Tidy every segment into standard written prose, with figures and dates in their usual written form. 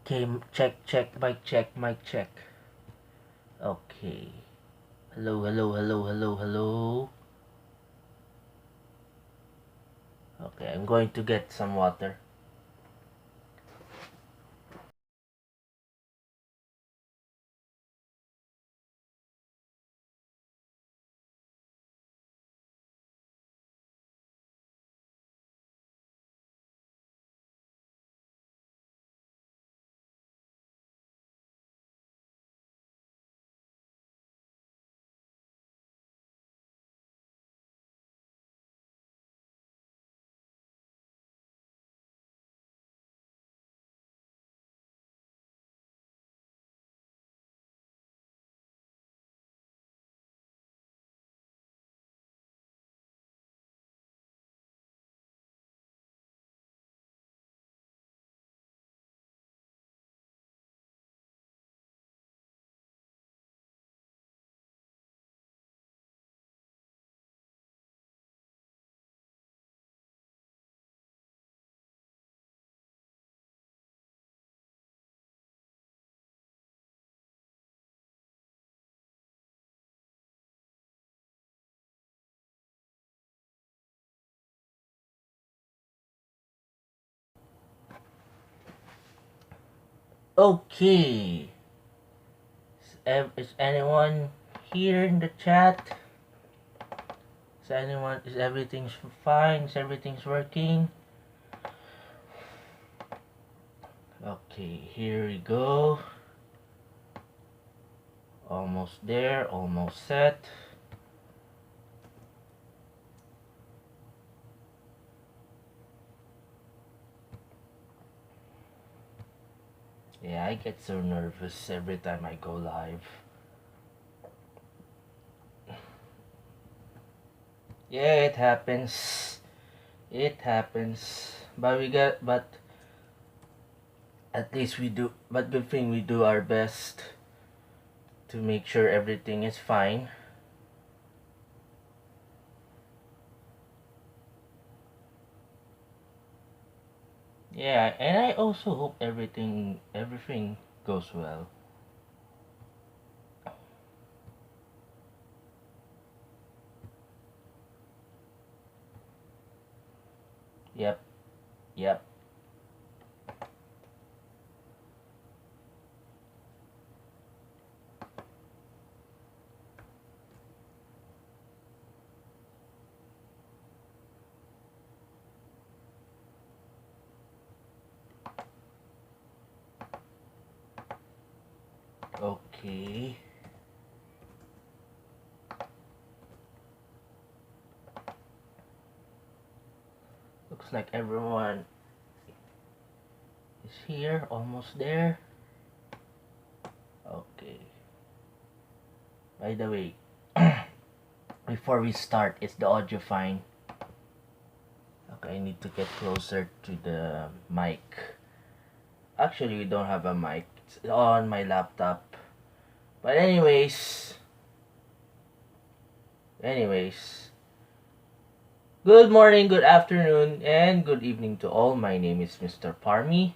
Okay, check, mic check. Okay. Hello. Okay, I'm going to get some water. Okay. Is anyone here in the chat? Is everything's fine? Is everything's working? Okay, here we go. Almost there, almost set. Yeah, I get so nervous every time I go live. Yeah, it happens. It happens. But at least we do, but good thing we do our best to make sure everything is fine. Yeah, and I also hope everything goes well. Yep, yep. Okay. Looks like everyone is here, almost there. Okay. By the way, before we start, is the audio fine? Okay, I need to get closer to the mic. Actually, we don't have a mic. It's on my laptop. But anyways, good morning, good afternoon, and good evening to all. My name is Mr. Parmy.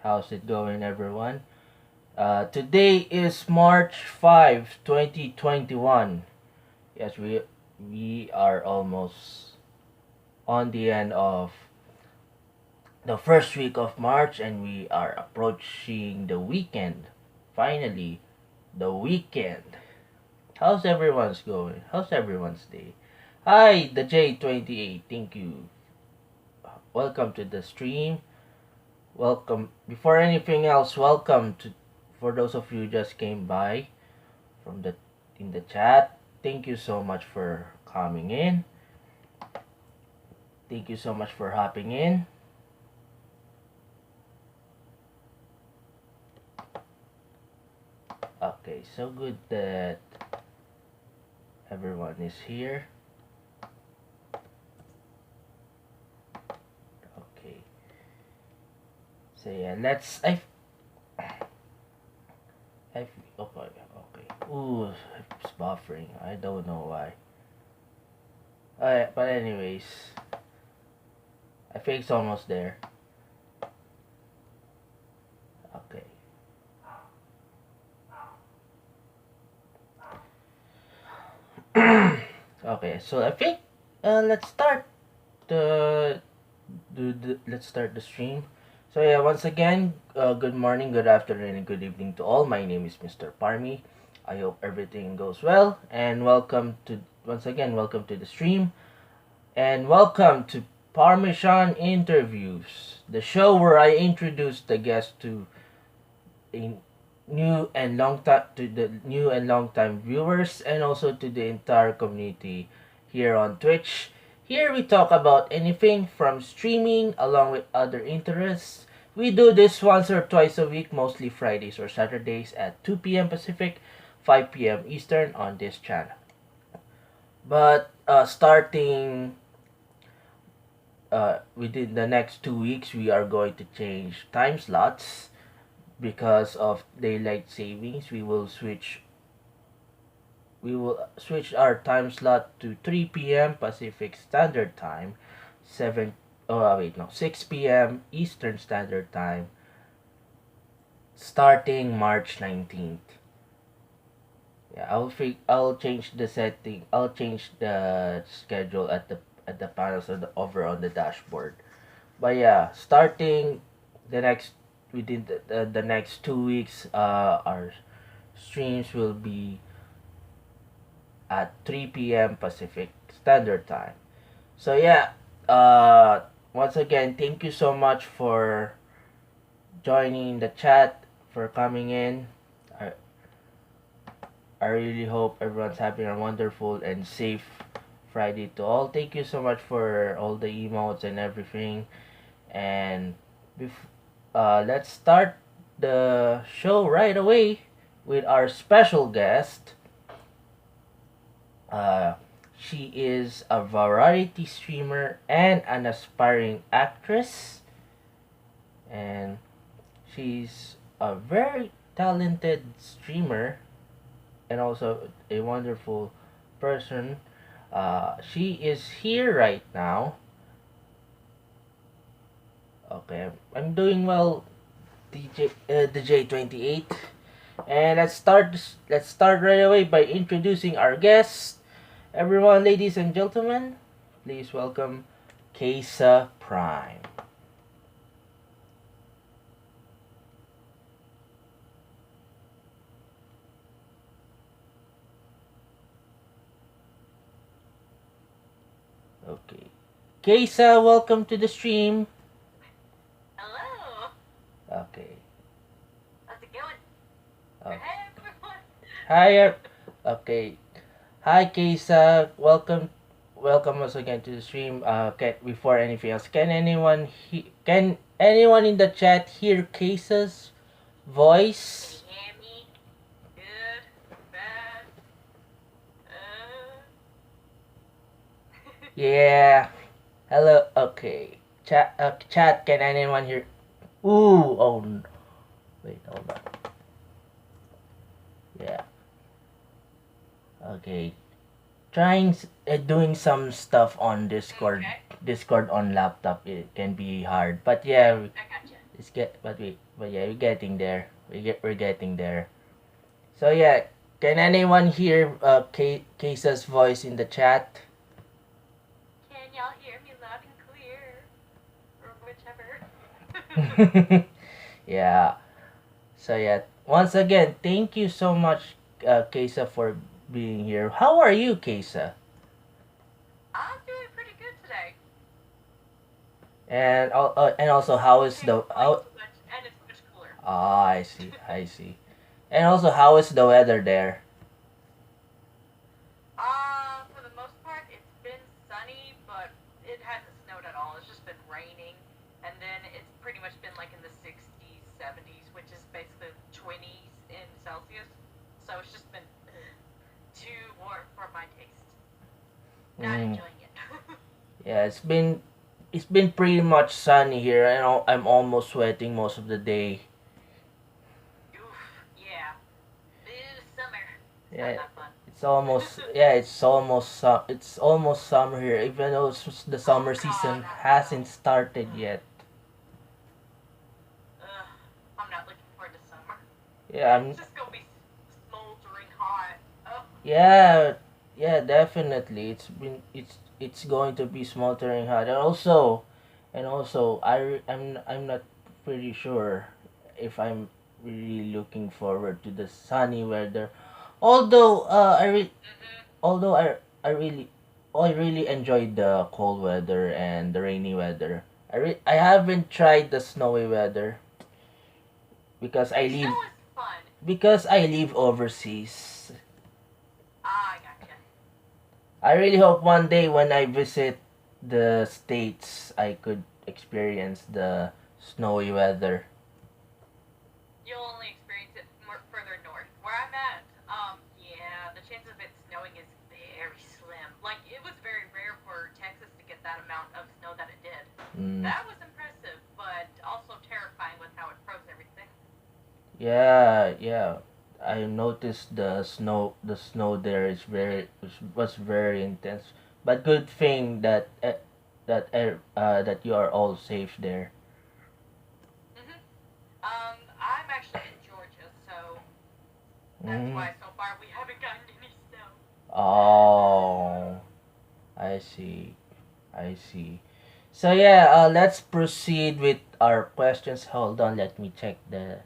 How's it going, everyone? Today is March 5, 2021. Yes, we are almost on the end of the first week of March, and we are approaching the weekend. Finally, the weekend. How's everyone's going? How's everyone's day? Hi, the J28. Thank you. Welcome to the stream. Welcome. Before anything else, welcome to for those of you who just came by from the in the chat. Thank you so much for coming in. Thank you so much for hopping in. Okay, so good that everyone is here. Okay. So yeah, okay, okay. Ooh, it's buffering. I don't know why. But anyways, I think it's almost there. Okay, so I think let's start the, let's start the stream. So yeah, once again, good morning, good afternoon, and good evening to all. My name is Mr. Parmy. I hope everything goes well, and welcome to the stream, and welcome to Parmesan Interviews, the show where I introduce the guest to a new and long time viewers, and also to the entire community here on Twitch. Here we talk about anything from streaming along with other interests. We do this once or twice a week, mostly Fridays or Saturdays at 2 p.m. Pacific, 5 p.m. Eastern on this channel. But starting within the next 2 weeks, we are going to change time slots because of daylight savings. We will switch our time slot to 3 p.m. Pacific Standard Time, 7 oh wait no 6 p.m. Eastern Standard Time, starting March 19th. Yeah, I'll change the setting. I'll change the schedule at the panels or over on the dashboard. But yeah, starting the next within the next 2 weeks, our streams will be at 3 p.m. Pacific Standard Time. So yeah, once again, thank you so much for joining the chat, for coming in. I, I really hope everyone's having a wonderful and safe Friday to all. Thank you so much for all the emotes and everything. And let's start the show right away with our special guest. Uh, she is a variety streamer and an aspiring actress, and she's a very talented streamer and also a wonderful person. She is here right now. Okay, I'm doing well, DJ 28, and Let's start right away by introducing our guest. Everyone, ladies and gentlemen, please welcome KisaPrime. Okay. Kisa, welcome to the stream. Hello. Okay. How's it going? Okay. Hey, everyone. Hi. Okay. Hi, Kisa. Welcome us again to the stream. Before anything else, can anyone in the chat hear Kisa's Can voice? you hear me? Good? Bad? Yeah. Hello. Okay. Chat. Can anyone hear? Ooh. Oh. Wait. Hold on. Yeah. Okay. Doing some stuff on Discord. Okay. Discord on laptop, it can be hard, but yeah, I gotcha. but yeah, we're getting there. We're getting there. So yeah, can anyone hear Kesa's voice in the chat? Can y'all hear me loud and clear? Or whichever. Yeah. So yeah, once again, thank you so much, Kesa, for being here. How are you, Kesa? I'm doing pretty good today. And also, how is Can't the complain how? too much, and it's much cooler. Ah, I see, I see. And also, how is the weather there? For the most part, it's been sunny, but it hasn't snowed at all. It's just been raining, and then it's pretty much been like in the 60s, 70s, which is basically 20s in Celsius. So it's just been too warm for my taste. Not enjoying it. Yeah, it's been pretty much sunny here. I know I'm almost sweating most of the day. Oof, yeah. Boo summer. It's not Yeah, that fun. it's almost summer here, even though the Oh summer god, season I hasn't know. started yet. Ugh, I'm not looking forward to summer. Yeah, It's just gonna be smoldering hot. Oh. yeah, Yeah, definitely. It's going to be smoldering hot, and also I'm not pretty sure if I'm really looking forward to the sunny weather. Although Mm-hmm. although I really enjoyed the cold weather and the rainy weather. I haven't tried the snowy weather because I live Snow is fun. overseas. Ah, I gotcha. I really hope one day when I visit the States, I could experience the snowy weather. You'll only experience it more further north. Where I'm at, yeah, the chance of it snowing is very slim. Like, it was very rare for Texas to get that amount of snow that it did. Mm. That was impressive, but also terrifying with how it froze everything. Yeah, yeah. I noticed the snow there is Mm-hmm. was very intense. But good thing that that you are all safe there. Mm-hmm. I'm actually in Georgia, so that's Mm. why so far we haven't gotten any snow. Oh, I see. I see. So yeah, let's proceed with our questions. Hold on, let me check the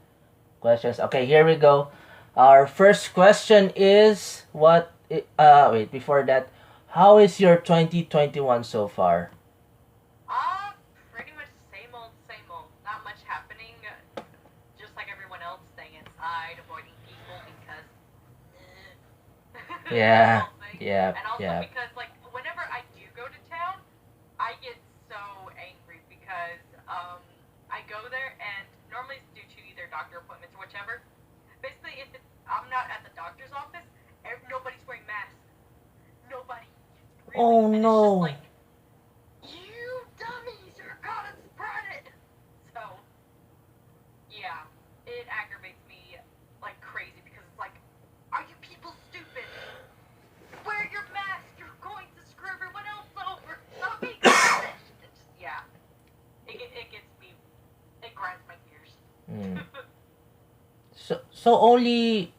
questions. Okay, here we go. Our first question is wait, before that, how is your 2021 so far? Pretty much same old. Not much happening. Just like everyone else, staying inside, avoiding people because that Yeah, whole thing. yeah, And also yeah. because like whenever I do go to town, I get so angry because I go there and normally it's due to either doctor appointments or whichever. Basically, if it's, I'm not at the doctor's office, nobody's wearing masks. Nobody, really, Oh and it's just no. like you dummies are gonna spread it. So yeah, it aggravates me like crazy because it's like, are you people stupid? Wear your mask. You're going to screw everyone else over. Stop being selfish. It's just yeah, it gets me. It grinds my gears. Mm. So only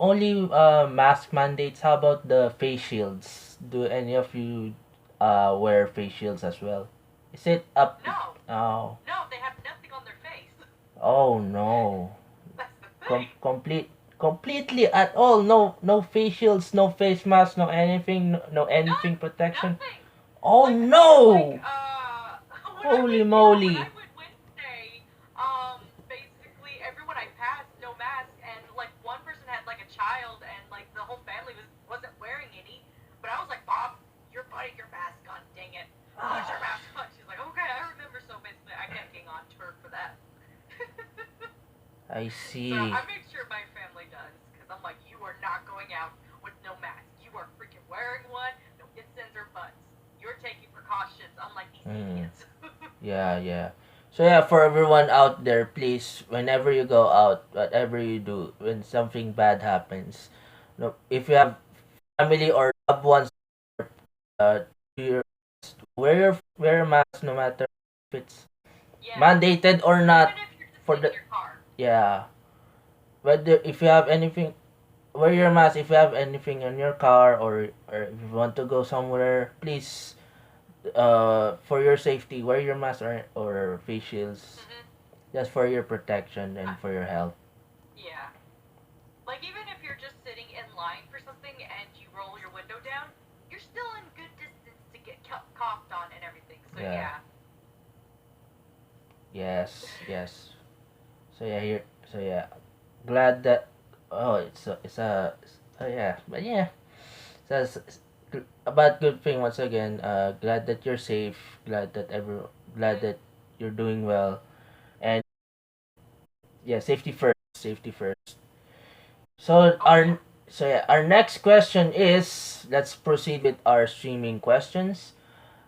mask mandates. How about the face shields? Do any of you wear face shields as well? Is it up? No, Oh, no, they have nothing on their face. oh no. That's the Com- thing. complete completely at all. No face shields, no face mask, no anything, no anything None, protection. nothing. Oh Like even like no. Holy when moly. I went Wednesday, basically everyone I passed no mask, and like one person had like a child, and like the whole family wasn't wearing any. But I was like, Mom, you're putting your mask on. Dang it, put your mask on. She's like, okay, I remember. So basically, I kept getting on to her for that. I So see. I make sure my family does, because I'm like, you are not going out with no mask. You are freaking wearing one. No ifs, ands, or buts. You're taking precautions, unlike these Mm. idiots. Yeah, yeah. So yeah, for everyone out there, please, whenever you go out, whatever you do, when something bad happens, no, if you have family or loved ones, uh, your wear a mask no matter if it's Yeah. mandated or Even not. if you're just For in the your car. yeah, whether if you have anything, wear your mask. If you have anything in your car or if you want to go somewhere, please, for your safety, wear your mask or face shields. Hmm. Just for your protection Uh, and for your health. yeah. Like, even if you're just sitting in line for something and you roll your window down, you're still in good distance to get coughed on and everything. So, Yeah. yeah. Yes. Yes. So yeah, here. So yeah, glad that. Oh, Oh yeah, but yeah. So about good thing once again. Glad that you're safe. Glad Hmm. that you're doing well. And yeah, safety first. Safety first. So Oh, yeah. our next question is, let's proceed with our streaming questions.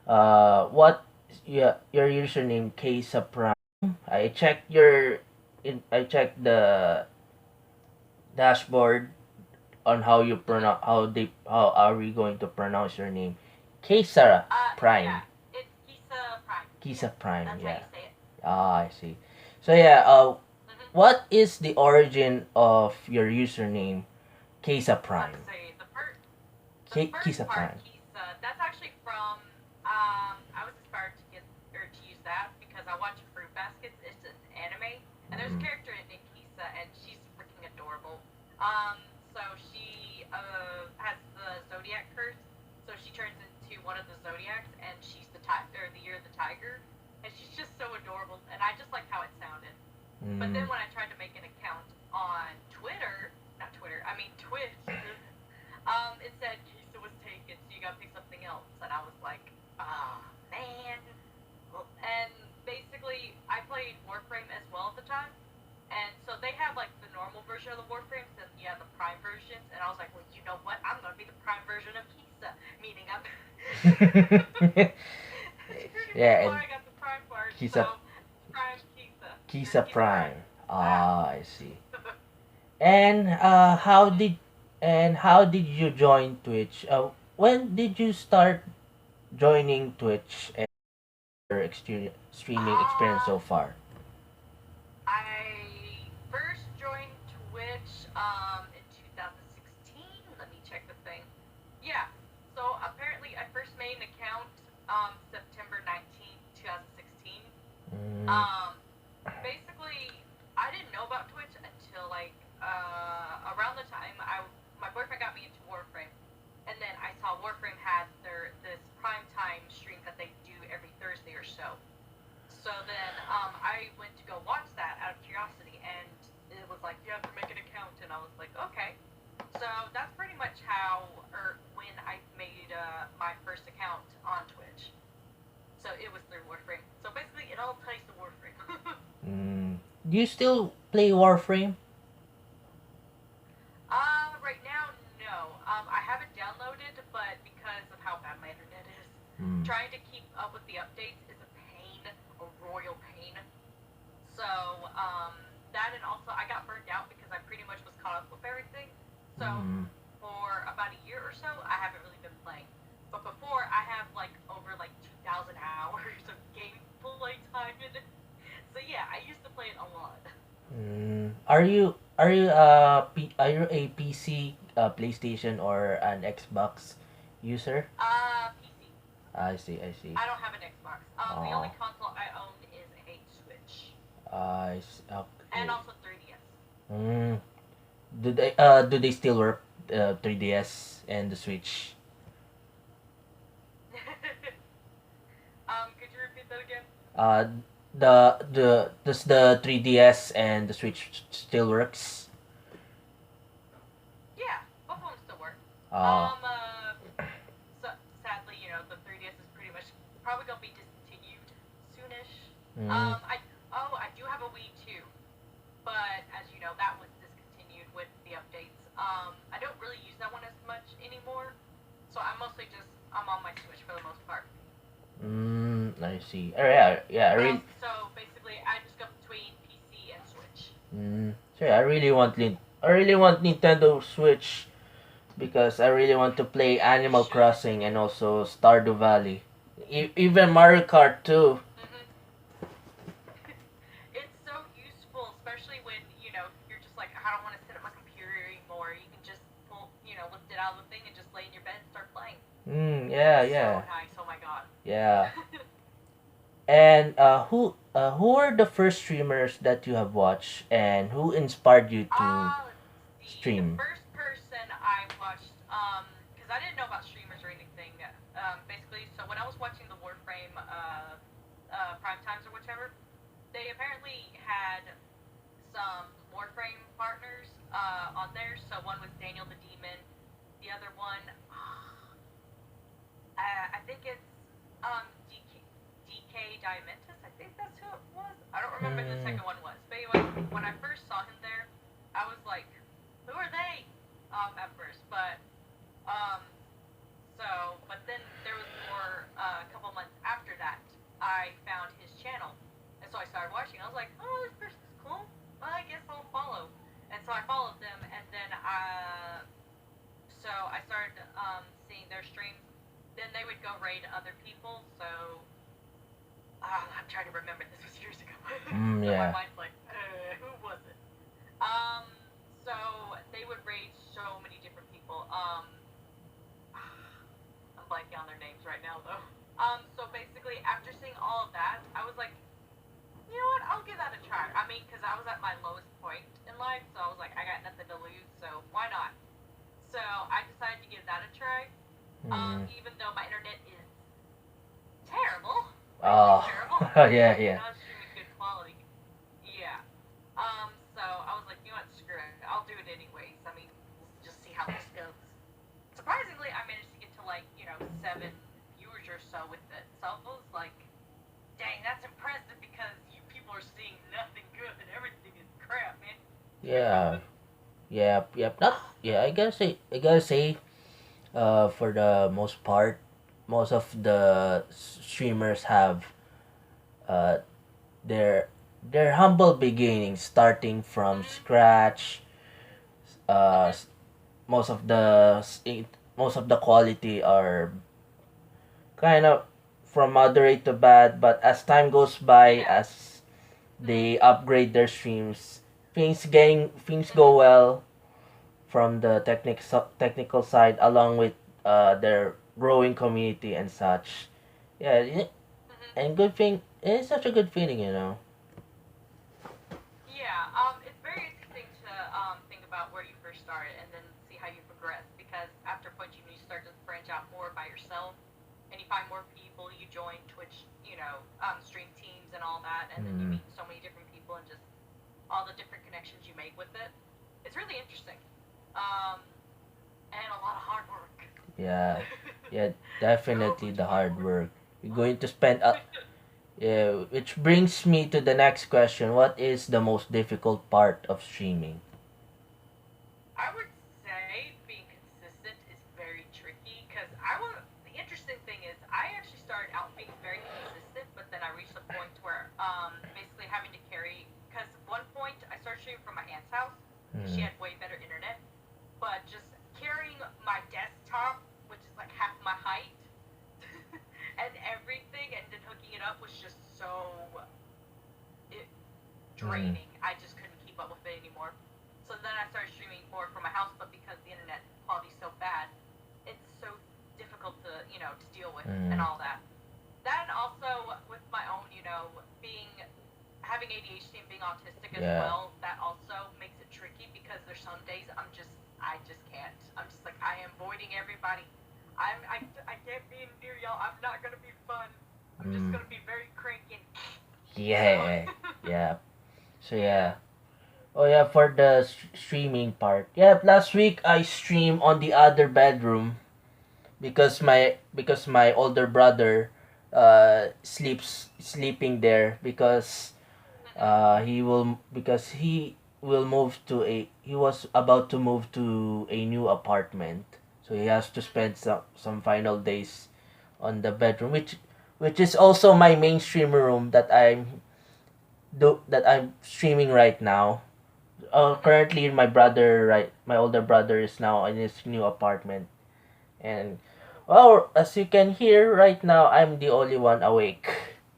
What yeah, your username KisaPrime. I checked the dashboard on how you Hmm. pronounce how are we going to pronounce your name. Kisa Prime. Yeah. It's Kisa Prime. Kisa Yep. Prime, That's how yeah. you say it. Ah, I see. So yeah, Hmm. what is the origin of your username Kisa Let's Prime? see. the first part, KisaPrime. Kisa, that's actually from. I was inspired to get or to use that because I watch Fruit Baskets. It's an anime, and there's a Mm. character in it, Kisa, and she's freaking adorable. Um, so she has the zodiac curse, so she turns into one of the zodiacs, and she's the or the year of the tiger, and she's just so adorable, and I just liked how it sounded. But then Mm. when I tried to make an account on Twitter, not Twitter, I mean Twitch, it said Kisa was taken, so you gotta pick something else. And I was like, ah, man. Well, and basically, I played Warframe as well at the time. And so they have like the normal version of the Warframes and yeah, the Prime versions. And I was like, well, you know what? I'm gonna be the Prime version of Kisa, meaning I'm. That's pretty much Yeah, and why I got the Prime part. Kisa So Prime Kisa or Kisa Kisa Prime. Prime. Ah. Ah, I see. And how did you join Twitch? When did you start joining Twitch and your streaming experience um, so far? I first joined Twitch in 2016. Let me check the thing. Yeah. So apparently I first made an account September 19th, 2016. Mm. Um basically I didn't know about Twitch until like around the time I my boyfriend got me into Warframe. And then I saw Warframe had this prime time stream that they do every Thursday or so. So then I went to go watch that out of curiosity, and it was like you have to make an account, and I was like, okay. So that's pretty much how or when I made my first account on Twitch. So it was through Warframe. So basically, it all ties to Warframe. Mm. Do you still play Warframe? Right now, no. I have it downloaded, but because of how bad my internet is, Mm. trying to keep up with the updates is a pain, a royal pain. So, that and also I got burned out because I pretty much was caught up with everything. So, Mm. for about a year or so, I haven't really been playing. But before, I have like over like 2,000 hours of gameplay time in it. So yeah, I used to play it a lot. Mm. Are you a PC, PlayStation, or an Xbox user? PC. I see. I see. I don't have an Xbox. The only Oh, console I own is a Switch and okay. also 3DS. Mm. Do they still work? 3DS and the Switch. Could you repeat that again? Uh, the does the 3DS and the Switch still works? Yeah, both of them still work. Uh, Um, uh, so sadly, the 3DS is pretty much probably gonna be discontinued soonish. mm, I do have a Wii too, but as you know, that was discontinued with the updates. I don't really use that one as much anymore, so I'm on my Switch for the most part. I see. Yeah, yeah. So basically, I just go between PC and Switch. Sorry, I really want Nintendo Switch because I really want to play You Animal should. Crossing and also Stardew Valley. Even Mario Kart too. Hmm. It's so useful, especially when you're just like, I don't want to sit at my computer anymore. You can just lift it out of the thing and just lay in your bed and start playing. Yeah, So yeah, nice. Oh my god. yeah. And who are the first streamers that you have watched, and who inspired you to Let's see. The stream? first person I watched, because I didn't know about streamers or anything. Basically, so when I was watching the Warframe, prime times or whichever, they apparently had some Warframe partners on there. So one was Daniel the Demon. The other one, I think it's DK Diamantis. I think that's who it was. I don't remember who the Mm, second one was. But anyway, when I first saw him there, I was like, who are they? At first, but um, but then there was more. A couple months after that, I found his channel, and so I started watching. I was like, oh, this person's cool. Well, I guess I'll follow. And so I followed them, and then so I started seeing their streams. Then they would go raid other people. So I'm trying to remember. This was years ago, so my yeah. mind's like, who was it? Um, so they would raid so many different people. right now though. So basically, after seeing all of that, I was like, you know what? I'll give that a try. I mean, because I was at my lowest point in life, so I was like, I got nothing to lose, so why not? So I decided to give that a try. Mm. Even though my internet is terrible, really Oh, terrible, yeah, it's yeah. not streaming good quality. Yeah. So I was like, you know what? Screw it. I'll do it anyways. I mean, let's just see how this goes. Surprisingly, I managed to get to like 7 viewers or so with it. So I was like, dang, that's impressive because you people are seeing nothing good and everything is crap, man. Yeah, yep, yep. Not, yeah. I gotta say, for the most part, most of the streamers have uh their their humble beginnings, starting from Mhm. scratch. Uh, Mhm. s- most of the most of the quality are kind of from moderate to bad, but as time goes by, Yeah. as Mhm. they upgrade their streams, things Mhm. go well from the technical side, along with their growing community and such. Yeah, Mhm. and good thing. It's such a good feeling, you know. Yeah, it's very interesting to think about where you first started and then see how you progress. Because after a point, you start to branch out more by yourself, and you find more people. You join Twitch, stream teams and all that, and then you Mm, meet so many different people and just all the different connections you make with it. It's really interesting, um, and a lot of hard work. yeah, yeah, So definitely much the hard hard work. work. You're going to spend. Yeah, which brings me to the next question. What is the most difficult part of streaming? I would say being consistent is very tricky because I was. The interesting thing is, I actually started out being very consistent, but then I reached a point where, basically having to carry. Because one point I started shooting from my aunt's house because she Mm, had way better internet, but just carrying my desktop, which is like half my height, and everything, and then hooking it up was just so it, mm, draining. I just couldn't keep up with it anymore. So then I started streaming more from my house, but because the internet quality is so bad, it's so difficult to deal with and mm, all that. That and also with my own, being having ADHD and being autistic as yeah. well, that also makes it tricky because there's some days I just can't. I'm just like I am avoiding everybody. I can't be near y'all. I'm not gonna be fun. I'm just Mm, gonna be very cranky. So yeah, yeah. So yeah. yeah. Oh yeah, for the streaming part. Yeah, last week I streamed on the other bedroom because my older brother sleeping there because Mhm. he will move to a he was about to move to a new apartment, so he has to Mhm. spend some final days on the bedroom, which is also my main streamer room that I'm streaming right now. Mhm. Currently my older brother is now in his new apartment, and well, as you can hear right now, I'm the only one awake,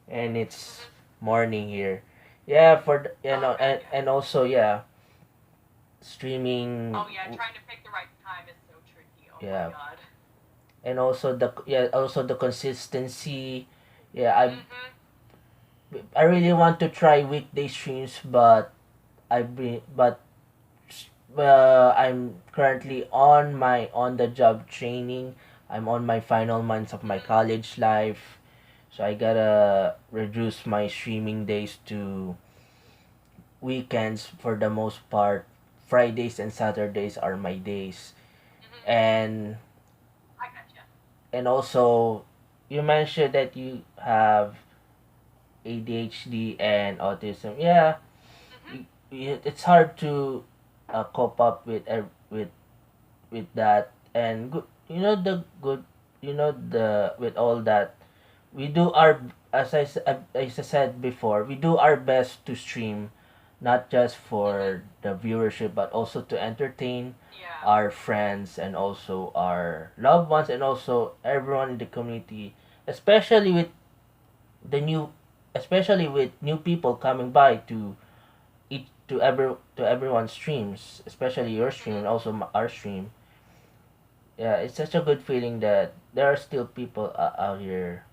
and it's Mhm. morning here. Yeah, Okay. Yeah. and also, yeah, streaming. Oh yeah. Trying to pick the right time is so tricky. Oh my Yeah, god. and also the consistency. Yeah, Mhm. I really want to try weekday streams, but I be but I'm currently on the job training. I'm on my final months of my Mhm. college life, so I gotta reduce my streaming days to weekends for the most part. Fridays and Saturdays are my days, Mhm. and I gotcha. also you mentioned that you have ADHD and autism. Yeah, Mhm. it's hard to cope up with that, and good, the good, the with all that, we do our as I said before, we do our best to stream, not just Mhm. for the viewership, but also to entertain Yeah. our friends and also our loved ones and also everyone in the community, especially with the new especially with new people coming by to each to everyone's streams, especially your stream Mhm. and also our stream. yeah, it's such a good feeling that there are still people out here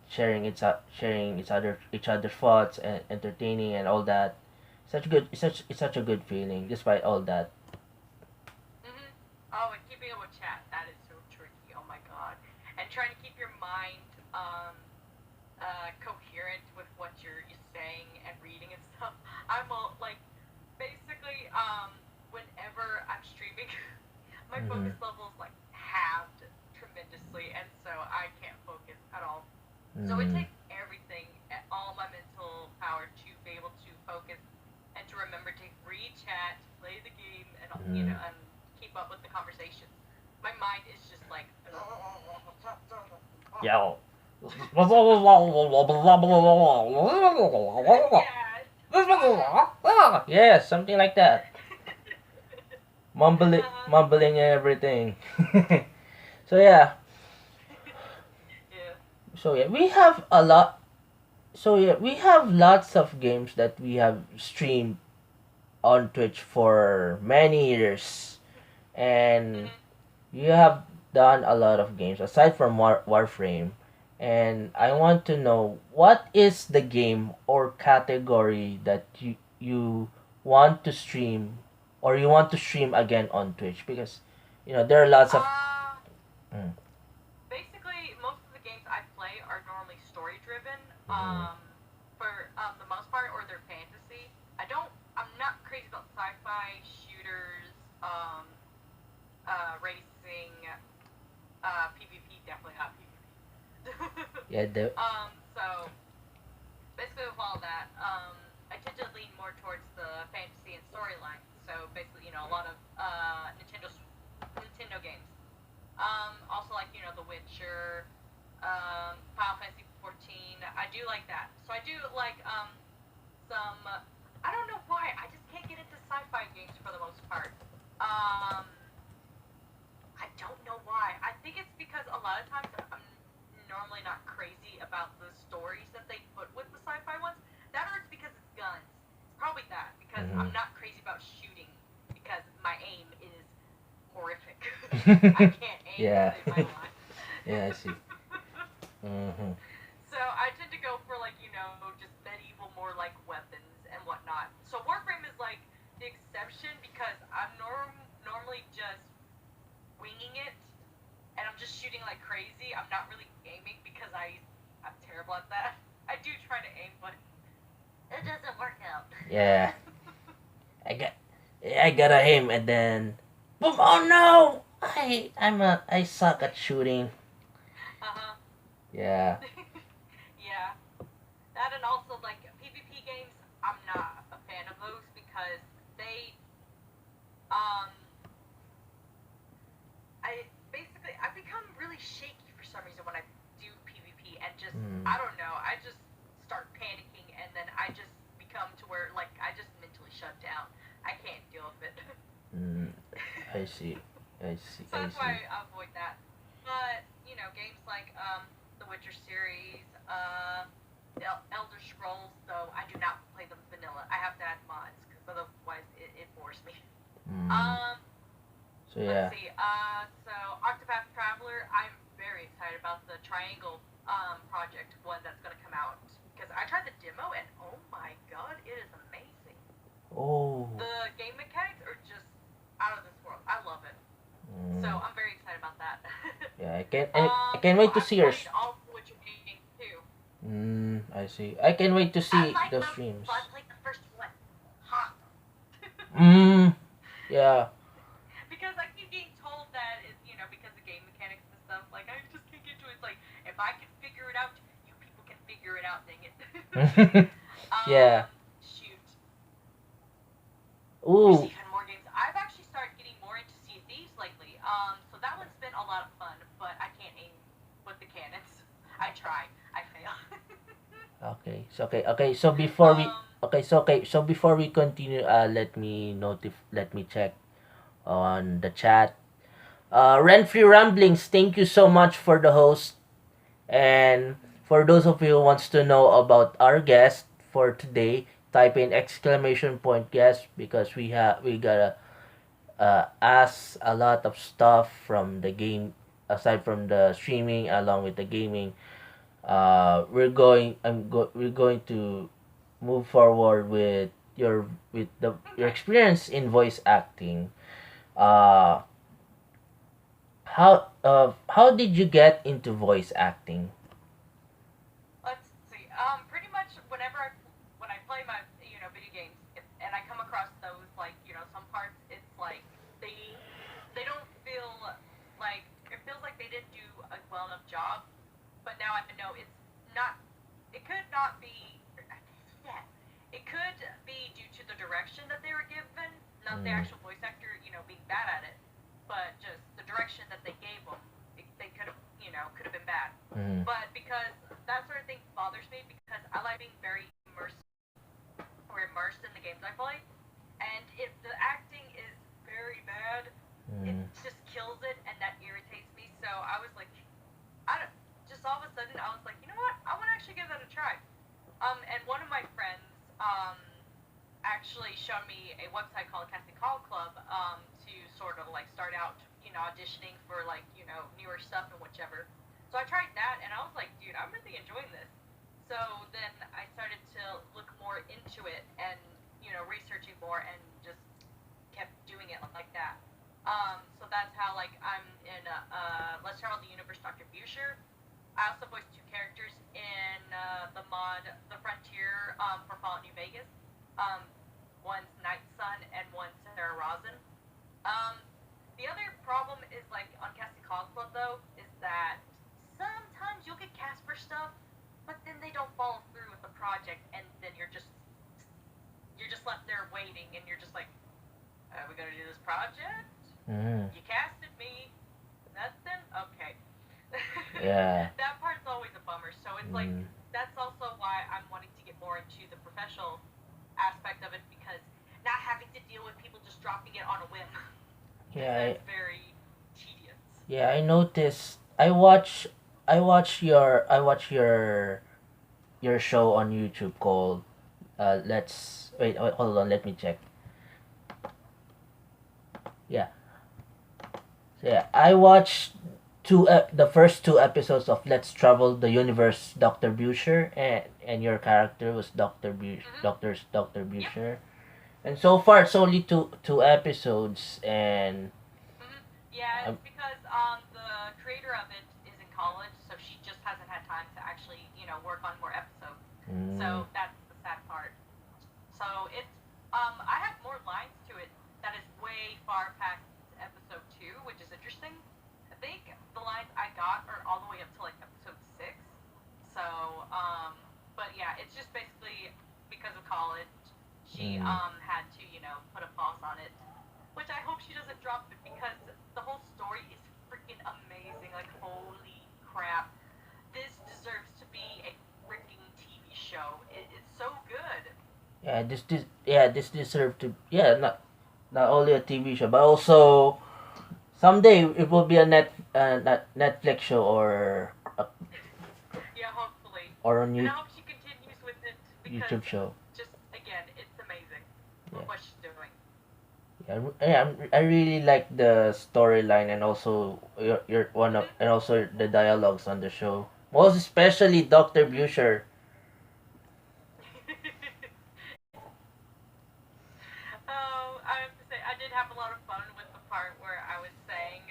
sharing each other's thoughts and entertaining and all that. It's such a good feeling despite all that. Hmm. Oh, and keeping up with chat, that is so tricky. Oh my god. And trying to keep your mind coherent with what you're saying and reading and stuff. I'm all like basically whenever I'm streaming, my Mm-hmm. focus level is like halved tremendously, and so I can't focus at all. So it Mm-hmm. takes everything, all my mental power to be able to focus and to remember to read chat, play the game, and Mm-hmm. and keep up with the conversations. My mind is just like, Yeah. yes, Yeah, something like that. uh-huh. Mumbling and everything. So yeah, Yeah. we have a lot. So yeah, we have lots of games that we have streamed on Twitch for many years, and Hmm. you have done a lot of games aside from Warframe. And I Hmm. want to know what is the game or category that you want to stream or you want to stream again on Twitch, because there are lots of. Uh, Mm, Basically, most of the games I play are normally story driven. mhm, For the most part, or they're fantasy. I don't. I'm not crazy about sci-fi shooters. Racing. PvP, definitely not PvP. yeah, So basically with all that, I tend to lean more towards the fantasy and storyline. So basically, a lot of Nintendo games. Also like The Witcher, Final Fantasy 14. I do like that. So I do like some. I don't know why. I just can't get into sci-fi games for the most part. Um, I don't know why. I think it's because a lot of times I'm normally not crazy about the stories that they put with the sci-fi ones. That or it's because it's guns. It's probably that because mhm. I'm not crazy about shooting because my aim is horrific. I can't aim to Yeah. save my life. Yeah, I see. Hmm. So I tend to go for like just medieval, more like weapons and whatnot. So Warframe is like the exception because I'm normally just winging it and I'm just shooting like crazy. I'm not really aiming because I'm terrible at that. I do try to aim, but it doesn't work out. Yeah. I got I got a him and then boom, oh no! I suck at shooting. Uh huh. Yeah. Yeah. That and also like PvP games. I'm not a fan of those because they um I become really shaky for some reason when I do PvP and just Mm, I don't know. I just start panicking and then I just become to where like I just mentally shut down. I can't deal with it. mm, I see. I see. So I that's why see. I avoid that. But games like the Witcher series, Elder Scrolls, though I do not play them vanilla. I have to add mods because otherwise it bores me. Mm, Um, so let's yeah. see. So Octopath Traveler, I'm very excited about the Triangle project one that's gonna come out because I tried the demo and oh my god, it is amazing. Oh. The game mechanics are just out of this world. I love it. So Mm, I'm very excited about that. yeah. I can So wait to I've see played yours. all the Witcher games too. I see. I can wait to I see like those them, streams. but I played the first one. Hot. Mm, yeah. Because I keep getting told that it's because of game mechanics and stuff. Like I just can't get to it. It's like if I can figure it out, you people can figure it out. Dang it. Yeah. Shoot. There's Ooh. even more games. I've actually started getting more into Sea of Thieves lately. So that one's been a lot of fun, but I can't aim with the cannons. I try. I fail. Okay. So okay. Okay. So before we um. so before we continue, let me check on the chat. Rent Free Ramblings, thank you so much for the host. And for those of you who wants to know about our guest for today, type in exclamation point guest, because we got as a lot of stuff from the game, aside from the streaming, along with the gaming. We're going to move forward with your Okay. experience in voice acting. Uh, how did you get into voice acting? Let's see. Pretty much when I play my video games, and I come across those like some parts, it's like they don't feel like it feels like they didn't do a well enough job. But now I know it's not. It could not be. Yeah, it could be due to the direction that they were given, not the Mm, actual voice actor, being bad at it, but just the direction that they gave them. They could have, could have been bad. mm, But because that sort of thing bothers me because I like being very immersed in the games I play, and if the acting is very bad, it mm, just kills it, and that irritates me. So I was like, I don't. Just all of a sudden, I was like, you know what? I want to actually give that a try. And one of my friends, actually showed me a website called Casting Call Club, to sort of like start out, auditioning for like, newer stuff and whichever. So I tried that and I was like, dude, I'm really enjoying this. So then I started to look more into it and, researching more and just kept doing it like that. So that's how like I'm in Let's Travel the Universe, Dr. Busher. I also voiced two characters in the mod The Frontier, for Fallout New Vegas. Um, one's Night Sun and one's Sarah Rosin. Um, the other problem is like on Casting Call Club though is that sometimes you'll get cast for stuff, but then they don't follow through with the project, and then you're just left there waiting, and you're just like, are we gonna do this project? mm, You casted me, nothing. Okay. yeah. That part's always a bummer. So it's like Mm, that's also why I'm wanting to get more into the professional aspect of it because not having to deal with people just dropping it on a whim. yeah. That's very tedious. Yeah, I noticed. I watch your show on YouTube called Let's wait, hold on, let me check. Yeah. So yeah, I watched the first two episodes of Let's Travel the Universe, Dr. Busher, and your character was Mm-hmm. Dr. Yep. Busher. And so far it's only two episodes and Mm-hmm. Yeah, um, it's because the creator of it is in college, so she just hasn't had time to actually work on more episodes. mm, So that's the sad part. So it's I have more lines to it that is way far past episode two, which is interesting. I think the lines I got are all the way up to like episode six. So but yeah, it's just basically because of college, she mm. had to put a pause on it, which I hope she doesn't drop it because the whole story is freaking amazing. Like holy crap, this deserves to be a freaking TV show. It's so good. This deserve to, yeah, not only a TV show but also someday it will be a Netflix show Yeah, hopefully. or a And new I hope she continues with it because YouTube show. just again, it's amazing Yeah. with what she's doing. I really like the storyline and also your one of Hmm. and also the dialogues on the show. Most especially Dr. Busher. Oh, I have to say, I did have a lot of fun with the part where I was saying,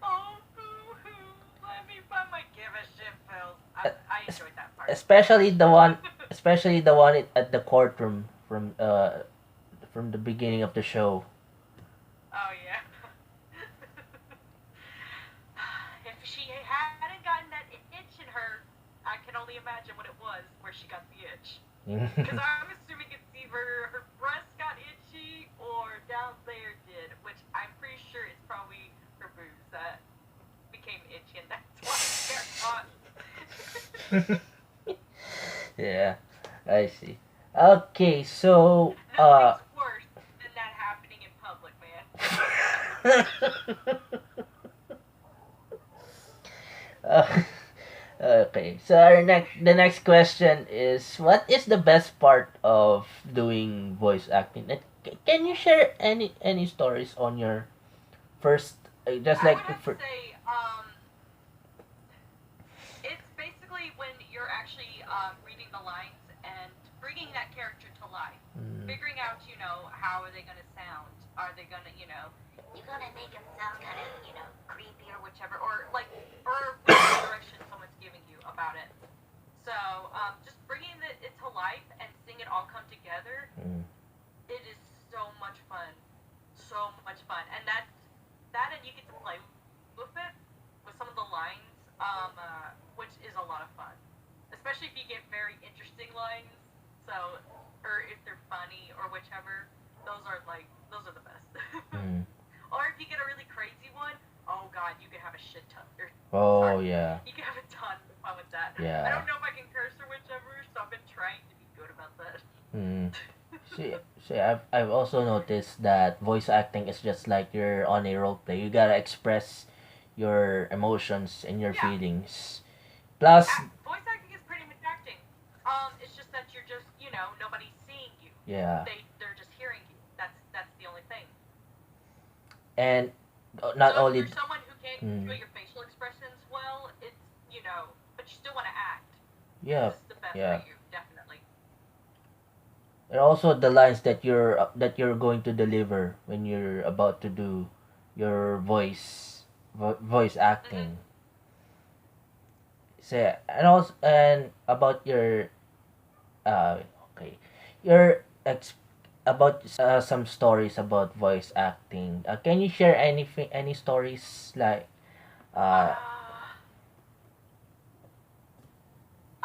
"Oh, boo hoo, let me find my give a shit pills." I Es- enjoyed that part. especially the one at the courtroom from the beginning of the show. Oh yeah. If she hadn't gotten that itch in her, I can only imagine what it was where she got the itch. Because I'm assuming it's either her breast got itchy or down there did, which I'm pretty sure it's probably her boobs that became itchy, and that's why she got caught. Yeah, I see. Okay, so Nothing's worse than that happening in public, man. uh, okay, so the next question is, what is the best part of doing voice acting? Can you share any stories on your First, just I like would have to for. say, it's basically when you're actually reading the lines and bringing that character to life, Mm, figuring out, how are they going to sound? Are they going to, you're going to make them sound kind of, creepy or whichever, or whatever direction someone's giving you about it. So, just bringing it to life and seeing it all come together, mm, it is so much fun, so much fun, and that, and you get to play with it with some of the lines, which is a lot of fun, especially if you get very interesting lines. So, or if they're funny or whichever, those are the best. mm. Or if you get a really crazy one, oh god, you can have a shit ton. Or Oh sorry, yeah, you can have a ton of fun with that. I yeah. don't know if I can curse or whichever, so I've been trying to be good about that. Mm. See, I've also noticed that voice acting is just like you're on a role play. You gotta express your emotions and your Yeah, feelings. Plus, voice acting is pretty much acting. It's just that you're just, nobody's seeing you. yeah, They're just hearing you. That's the only thing. and So not if only. you're someone who can't Mm, control your facial expressions well, it's, but you still want to act. This yeah, is the best for yeah. you, definitely. And also the lines that you're going to deliver when you're about to do your voice Mhm. acting. So, and also and about your uh okay, your about some stories about voice acting. Can you share any stories like uh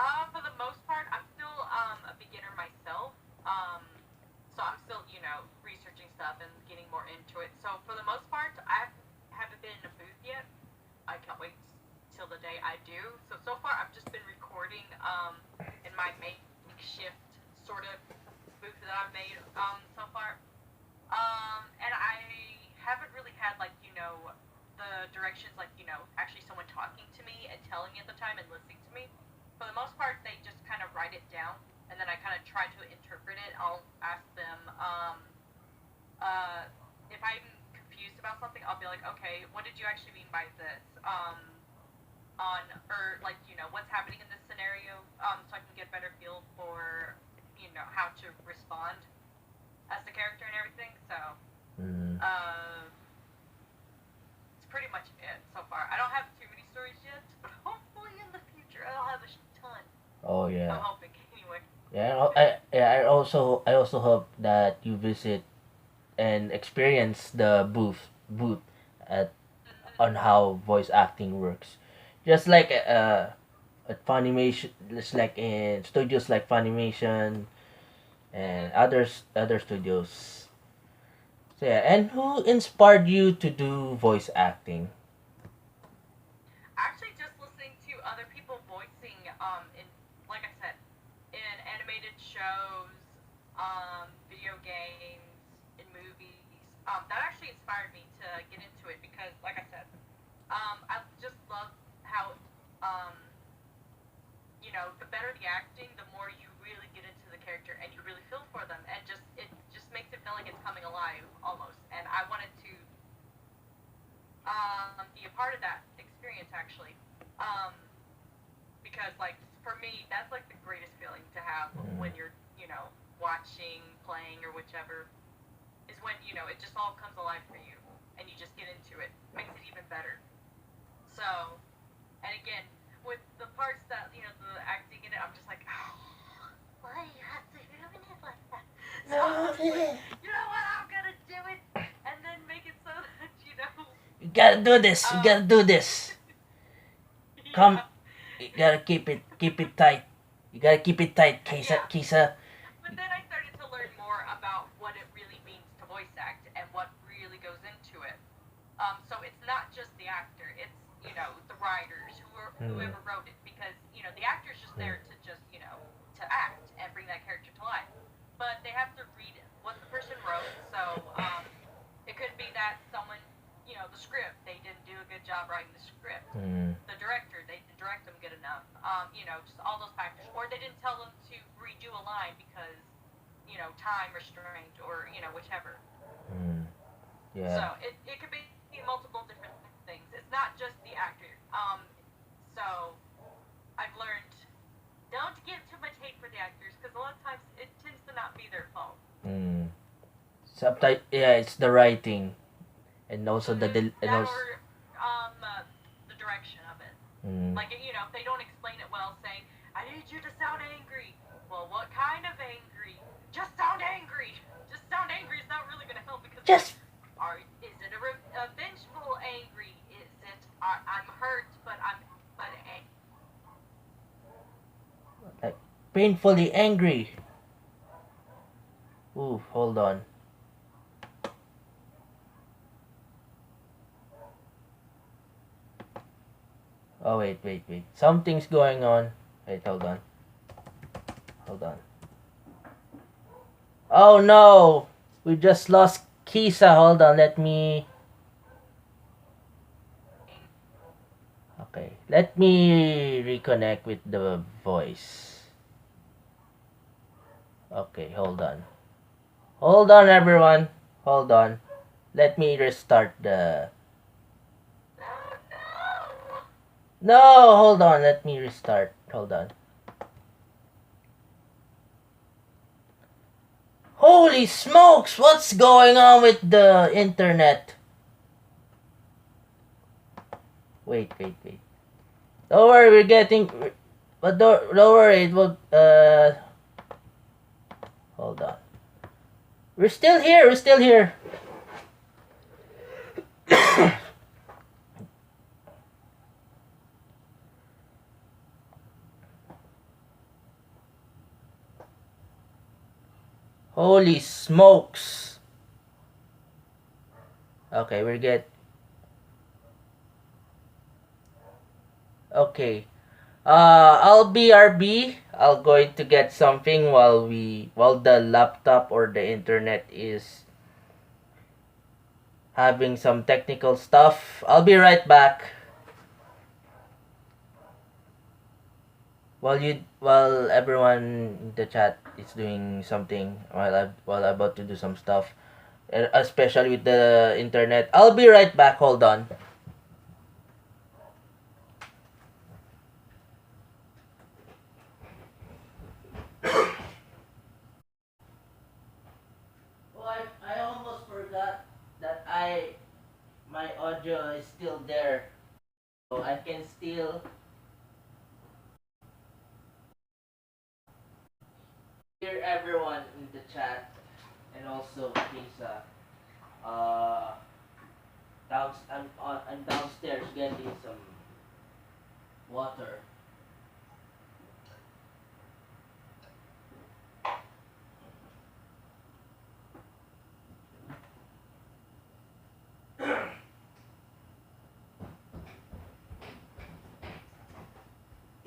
Uh, for the most part, I'm still a beginner myself. Um, so I'm still, researching stuff and getting more into it. So for the most part, I haven't been in a booth yet. I can't wait till the day I do. So far, I've just been recording in my makeshift sort of booth that I've made so far. And I haven't really had the directions actually someone talking to me and telling me at the time and listening to me. For the most part, they just kind of write it down, and then I kind of try to interpret it. I'll ask them, uh, if I'm confused about something, I'll be like, okay, what did you actually mean by this? On or what's happening in this scenario, so I can get a better feel for how to respond as the character and everything. So mm, uh, it's pretty much it so far. I don't have too many stories yet, but hopefully in the future I'll have a ton. oh I'm yeah. hoping anyway. I also hope that you visit and experience the booth at Hmm. on how voice acting works. Just like at Funimation, just like in studios like Funimation and Hmm. other studios. So yeah, and who inspired you to do voice acting? Actually, just listening to other people voicing, in, like I said, in animated shows, video games, in movies, that actually inspired me to get into it because, like I said, I just love how, um, the better the acting, the more you really get into the character and you really feel for them, and it just makes it feel like it's coming alive almost. And I wanted to be a part of that experience actually, um, because for me, that's like the greatest feeling to have Mm, when you're watching, playing, or whichever, is when it just all comes alive for you and you just get into it. Makes it even better. So, and again, with the parts that the acting in it, I'm just like, oh, why you have to ruin it like that? So I'm just like, you know what? I'm gonna do it, and then make it so that you gotta do this. You um, gotta do this. Come, yeah, you gotta keep it tight. You gotta keep it tight, Kisa. yeah. Kisa. But then I started to learn more about what it really means to voice act and what really goes into it. So it's not just the actor; it's the writers, Mm, whoever wrote it, because the actor's just mm, there to just to act and bring that character to life, but they have to read what the person wrote. So it could be that someone, the script, they didn't do a good job writing the script. mm, The director, they didn't direct them good enough. Just all those factors, or they didn't tell them to redo a line because time restraint or whichever. mm. So Yeah. it could be So I've learned don't give too much hate for the actors because a lot of times it tends to not be their fault. Yeah, it's the writing, and also and also the direction of it. Like if they don't explain it well, saying I need you to sound angry. Well, what kind of angry? Just sound angry. Just sound angry is not really going to help because just is it a vengeful angry? Is it I'm hurt but like painfully angry. Ooh, hold on. Oh wait. Something's going on. Wait, hold on. Oh no! We just lost Kisa. Hold on, let me... Okay, let me reconnect with the voice. Okay, hold on. Hold on, everyone. Hold on. Let me restart the... No, hold on. Let me restart. Hold on. Holy smokes! What's going on with the internet? Wait. Don't worry, we're getting... But don't worry, it will... Hold on. We're still here. Holy smokes. Okay, Okay. I'll BRB. I'll going to get something while the laptop or the internet is having some technical stuff. I'll be right back. While everyone in the chat is doing something, while I'm about to do some stuff, especially with the internet. I'll be right back. Hold on. Oh, I almost forgot that my audio is still there, so I can still hear everyone in the chat, and also Kisa. Uh, I'm downstairs getting some water.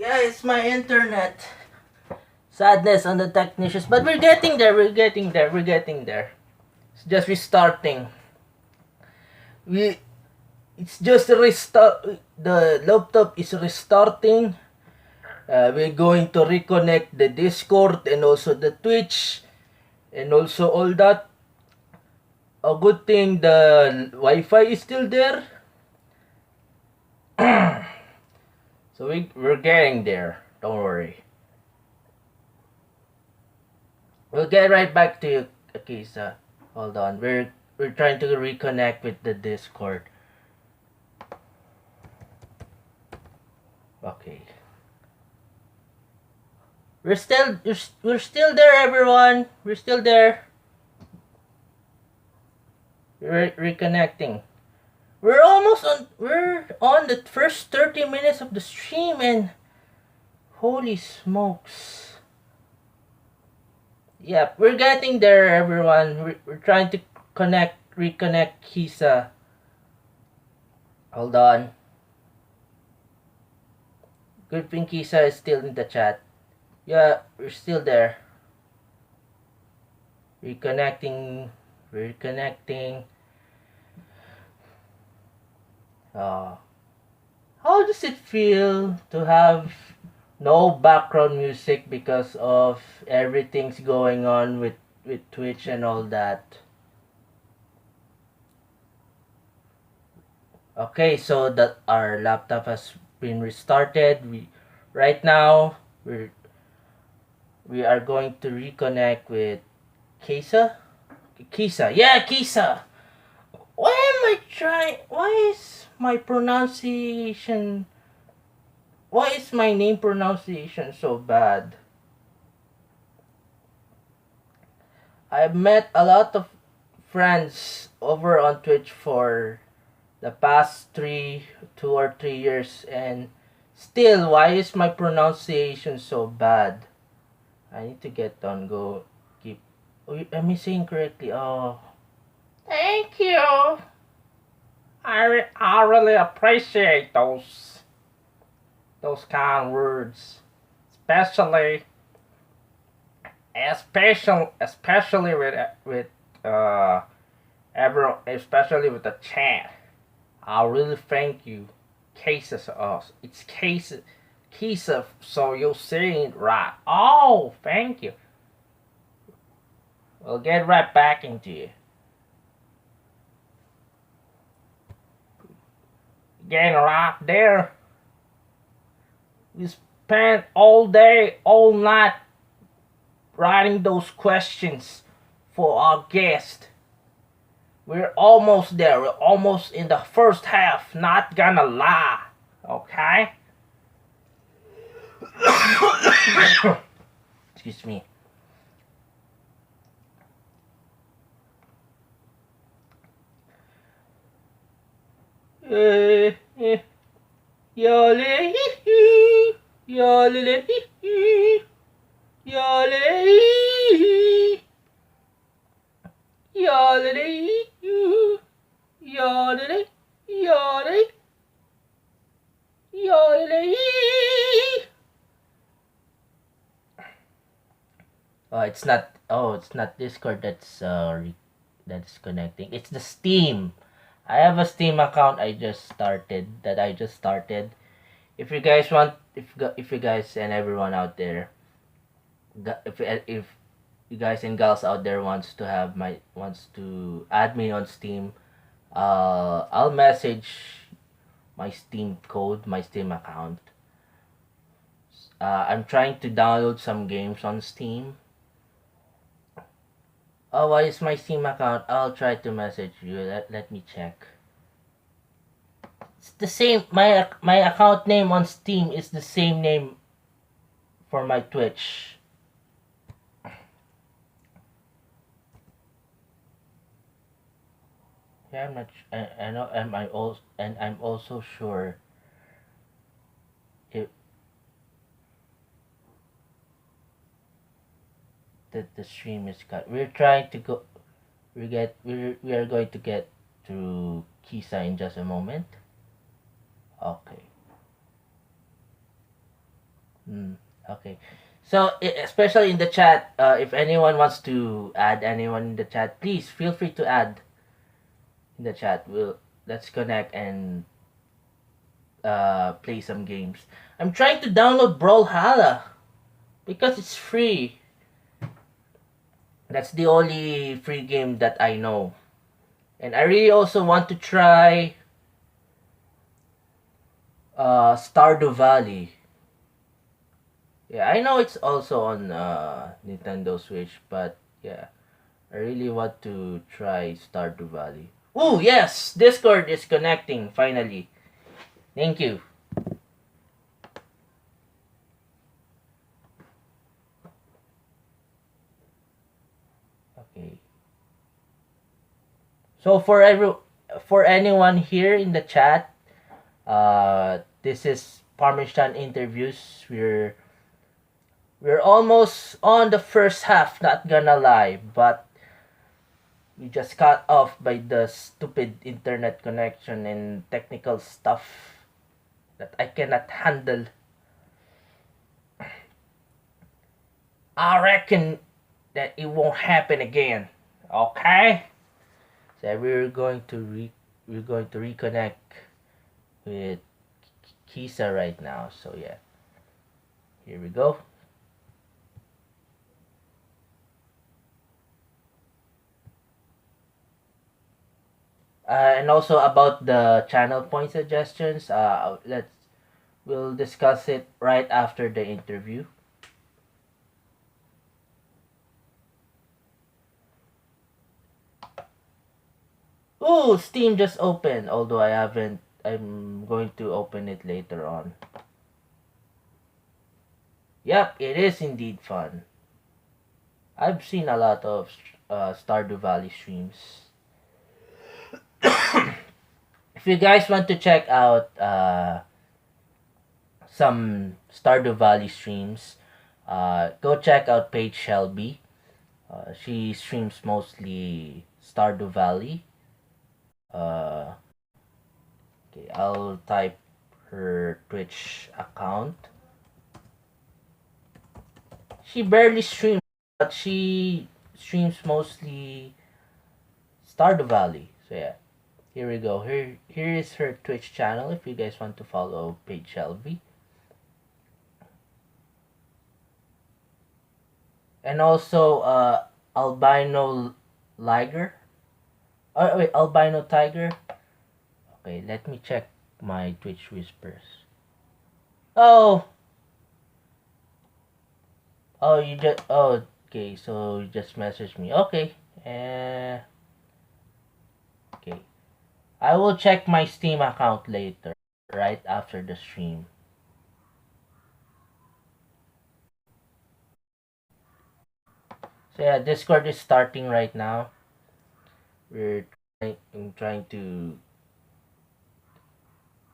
Yeah, it's my internet. Sadness on the technicians, but we're getting there. It's just restarting. It's just a restart. The laptop is restarting. We're going to reconnect the Discord and also the Twitch and also all that. A good thing the Wi-Fi is still there. So we're getting there. Don't worry. We'll get right back to you, Akisa. Hold on. We're trying to reconnect with the Discord. Okay. We're still there, everyone. We're still there. We're reconnecting. We're on the first 30 minutes of the stream, and holy smokes. Yep, we're getting there, everyone. We're trying to reconnect Kisa. Hold on. Good thing Kisa is still in the chat. Yeah, we're still there. Reconnecting. Uh, how does it feel to have no background music because of everything's going on with Twitch and all that? Okay, so that our laptop has been restarted. Right now we are going to reconnect with Kisa. Kisa. Why am I trying? Why is my pronunciation? Why is my name pronunciation so bad? I've met a lot of friends over on Twitch for the past 2 or 3 years, and still, why is my pronunciation so bad? I need to get on go. Keep. Oh, am I saying correctly? Oh, thank you. I really appreciate those kind of words, especially especially with uh everyone, especially with the chat. I really thank you. Cases us. It's cases. So you're saying it right. Oh, thank you. We'll get right back into you. Getting right there. We spent all day, all night writing those questions for our guest. We're almost there. We're almost in the first half. Not gonna lie. Okay? Excuse me. Eh, eh, Yole, yole, yole, yole, yole, yole, yole. Oh, it's not. Oh, it's not Discord. That's connecting. It's the Steam. I have a Steam account. I just started. If you guys want, if you guys and everyone out there, if you guys and gals out there wants to add me on Steam, I'll message my Steam code, my Steam account. I'm trying to download some games on Steam. Oh, what is my Steam account? I'll try to message you. Let me check. It's the same. My account name on Steam is the same name for my Twitch. Yeah, I'm not. I know. I'm also sure if that the stream is cut. We're trying to go. We are going to get to Kisa in just a moment. Okay. Okay. So, especially in the chat, if anyone wants to add anyone in the chat, please feel free to add in the chat. Let's connect and play some games. I'm trying to download Brawlhalla because it's free. That's the only free game that I know. And I really also want to try Stardew Valley. Yeah, I know it's also on Nintendo Switch, but yeah, I really want to try Stardew Valley. Oh, yes! Discord is connecting, finally. Thank you. Okay. So for anyone here in the chat, this is Parmesan interviews. We're almost on the first half, not gonna lie, but we just cut off by the stupid internet connection and technical stuff that I cannot handle. I reckon that it won't happen again. Okay? So we're going to reconnect with Kisa right now. So yeah. Here we go. And also about the channel point suggestions, We'll discuss it right after the interview. Ooh, Steam just opened, although I haven't. I'm going to open it later on. Yep, it is indeed fun. I've seen a lot of Stardew Valley streams. If you guys want to check out some Stardew Valley streams, go check out Paige Shelby. She streams mostly Stardew Valley. Uh, okay, I'll type her Twitch account. She barely streams, but she streams mostly Stardew Valley. So yeah, here we go. Here is her Twitch channel. If you guys want to follow Paige Shelby, and also Albino Liger. Oh wait, Albino Tiger. Okay, let me check my Twitch whispers. Oh, you just. Oh, okay. So you just messaged me. Okay. Uh, okay. I will check my Steam account later, right after the stream. So yeah, Discord is starting right now. We're trying to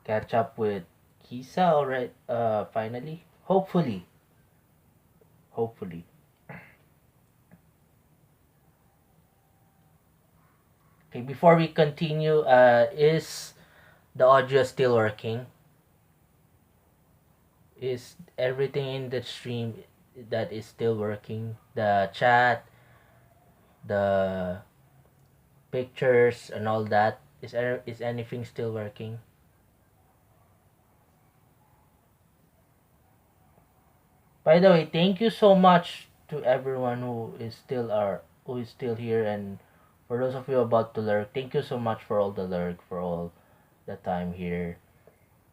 catch up with Kisa already. Finally, hopefully. Okay, before we continue, is the audio still working? Is everything in the stream that is still working? The chat, the pictures, and all that. Is anything still working? By the way, thank you so much to everyone who is still here, and for those of you about to lurk, thank you so much for all the lurk, for all the time here.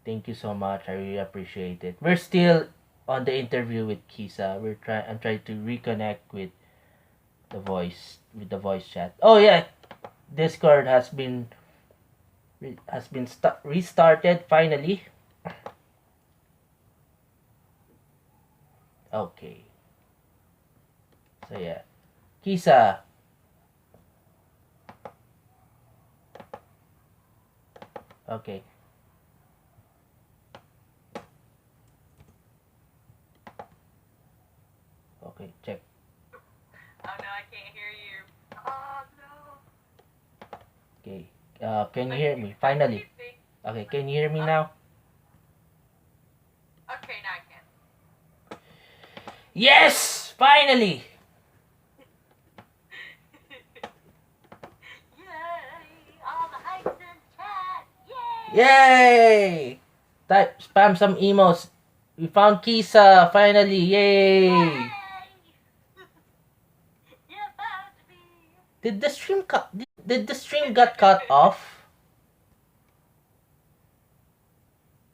Thank you so much. I really appreciate it. We're still on the interview with Kisa. I'm trying to reconnect with the voice chat. Oh yeah, Discord has been restarted finally. Okay. So yeah. Kisa. Okay. Okay, check. Oh no, I can't hear you. Oh no. Okay. Can you I hear can, me? I can Finally. see. Okay, can you hear me Huh? now? Okay, now I can. Yes! Finally! Yay! All the hypes in chat! Yay! Yay! Type spam some emails. We found Kisa finally. Yay! Yay! You found me! Did the stream got cut off?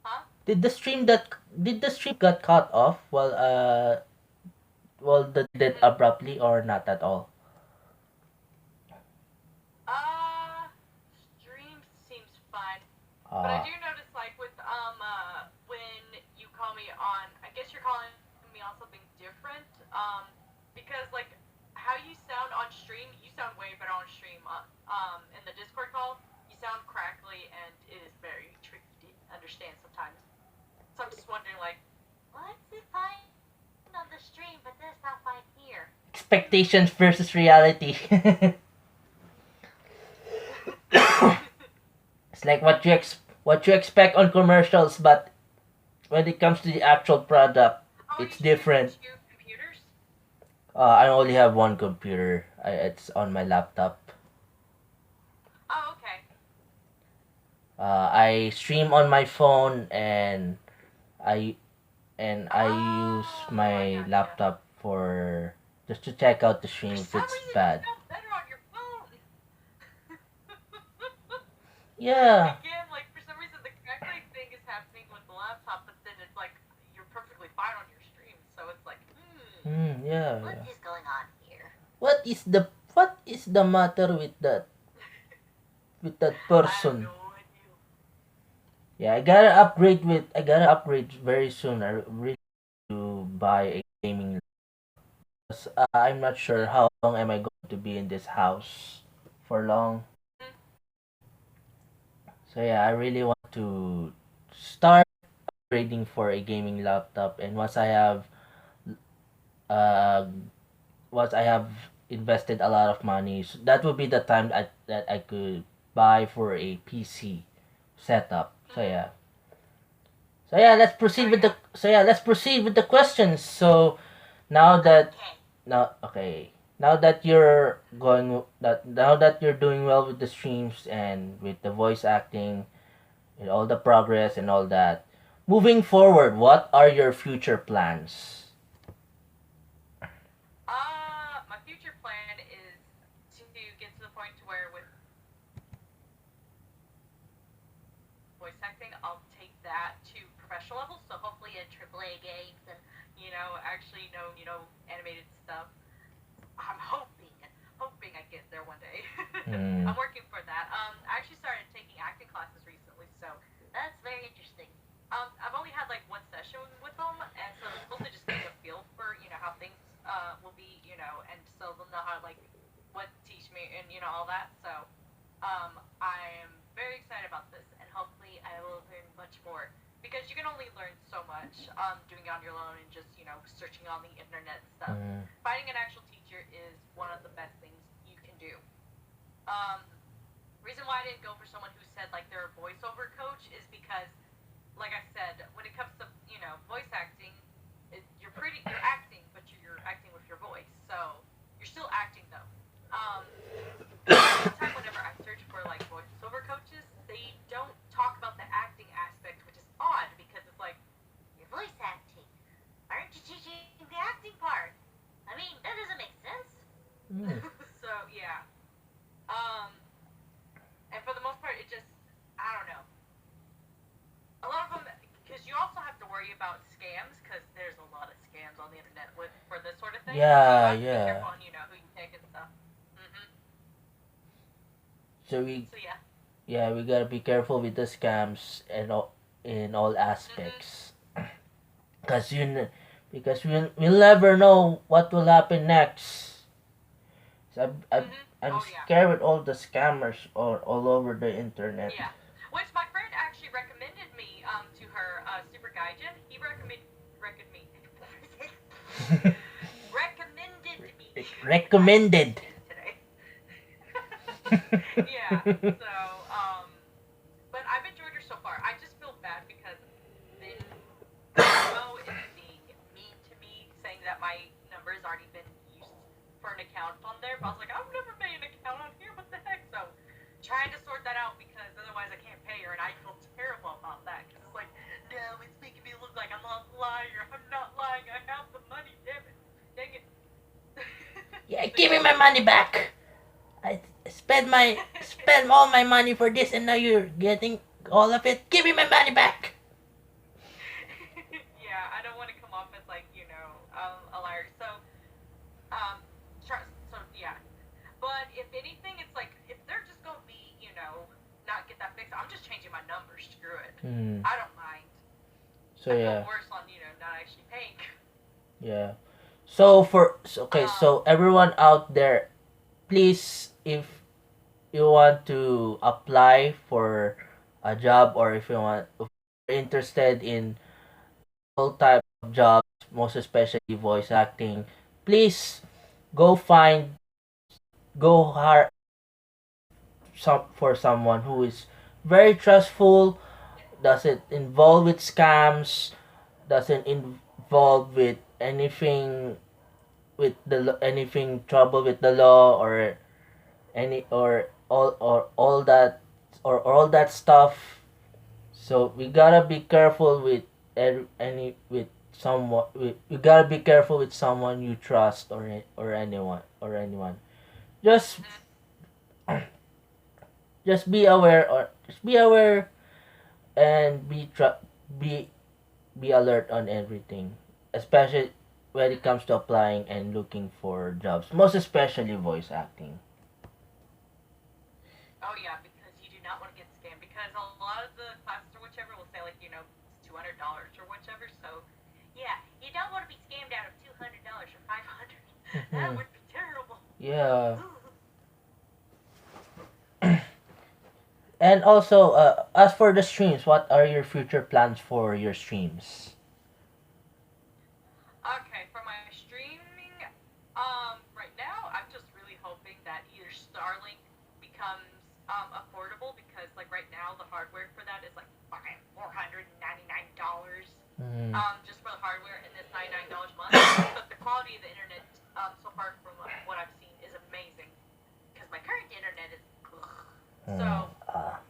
Huh? Did the stream got cut off while the did abruptly or not at all? Uh, stream seems fine. But I Ah, do notice, like, with, when you call me on, I guess you're calling me on something different, because, like, how you sound on stream, you sound way better on stream, in the Discord call, you sound crackly, and it is very tricky to understand sometimes. So I'm just wondering, like, what's it fine on the stream, but this not fine here? expectations versus reality. It's like what you expect on commercials, but when it comes to the actual product, Oh, it's you stream from different. 2 computers? I only have one computer. It's on my laptop. Oh, okay. I stream on my phone I I use Oh, I my gotcha. laptop for just to check out the For stream if some it's reason, it bad. sounds better on your phone. Yeah. Again, like for some reason, the crackling thing is happening with the laptop, but then So it's like, Yeah, what yeah. is going on here? What is the matter with that I have person? no idea. Yeah, I gotta upgrade very soon. I really to buy a gaming. I'm not sure how long am I going to be in this house for long. Mm-hmm. So yeah, I really want to start upgrading for a gaming laptop, and uh once I have invested a lot of money, so that would be the time that I could buy for a PC setup. So Mm-hmm. yeah. Oh yeah. Let's proceed with the questions. So now that Okay. now okay now that you're going that now that you're doing well with the streams and with the voice acting and all the progress and all that, moving forward, what are your future plans? My future plan is to get to the point to where with voice acting, I'll take that to professional levels. So hopefully in AAA games and actually animated stuff. I'm hoping I get there one day. Hmm. I'm working for that. I actually started taking acting classes recently, so that's very interesting. I've only had like one session with them, and so it's mostly just getting a feel for how things will be, and so they'll know how like what to teach me and all that. So I am very excited about this, and hopefully I will learn much more because you can only learn so much doing it on your own and just searching on the internet and stuff. Hmm. Finding an actual teacher is one of the best things you can do. Um, reason why I didn't go for someone who said like they're a voiceover coach is because, like I said, when it comes to voice acting, you're acting, but you're acting with your voice, so you're still acting though. Um, most of the time, whenever I search for like voiceover coaches, they don't talk about the acting aspect, which is odd because it's like you're voice acting. Aren't you teaching the acting part? I mean, that doesn't make sense. Hmm. So yeah. Um, and for the most part, it just I don't know. A lot of them, because you also have to worry about scams, because there's a lot of scams on the internet with for this sort of thing. So you Yeah, have to be yeah. careful on who you pick and stuff. Mhm. So we So yeah. yeah we gotta be careful with the scams and all in all Mhm. aspects. Cause because we'll never know what will happen next. So Mhm. I'm Oh yeah. scared with all the scammers all over the internet. Yeah. Which my friend actually recommended me to her super gaijin. He recommended recommended me. I can't Recommended. speak today. Yeah. So but I've enjoyed her so far. I just feel bad because then Venmo is being mean to me, saying that my number has already been used for an account on there. But I was like, I've never made an account on here. What the heck? So trying to sort that out because otherwise I can't pay her, and I feel terrible about that because it's like, no, it's making me look like I'm a liar. I'm not lying. I have the money. Damn it. Dang it. Yeah, So give me yeah. my money back. I spend all my money for this, and now you're getting all of it. Give me my money back. Yeah, I don't want to come off as like a liar. So so yeah. But if anything, it's like if they're just gonna be not get that fixed, I'm just changing my number. Screw it. Hmm. I don't mind. So I feel yeah, worse on not actually paying. yeah. Okay, Um. so everyone out there, please, if you want to apply for a job or if you're interested in all type of jobs, most especially voice acting, please go find go hire for someone who is very trustful, doesn't involve with scams, doesn't involve with anything anything trouble with the law or any or all that or all that stuff. So we gotta be careful with any with someone. We gotta be careful with someone you trust or anyone. Just Mhm. just be aware and be be alert on everything, especially when it Mm-hmm. comes to applying and looking for jobs, most especially voice acting. Oh yeah, because you do not want to get scammed. Because a lot of the classes or whichever will say like it's $200 or whichever. So yeah, you don't want to be scammed out of $200 or 500. That Hmm. would be terrible. Yeah. And also, as for the streams, what are your future plans for your streams? Okay, for my streaming, right now I'm just really hoping that either Starlink becomes affordable because like right now the hardware for that is like fucking $499. Mm. Just for the hardware and this $99 a month. But the quality of the internet so far from what I've seen is amazing because my current internet is ugh. Mm. So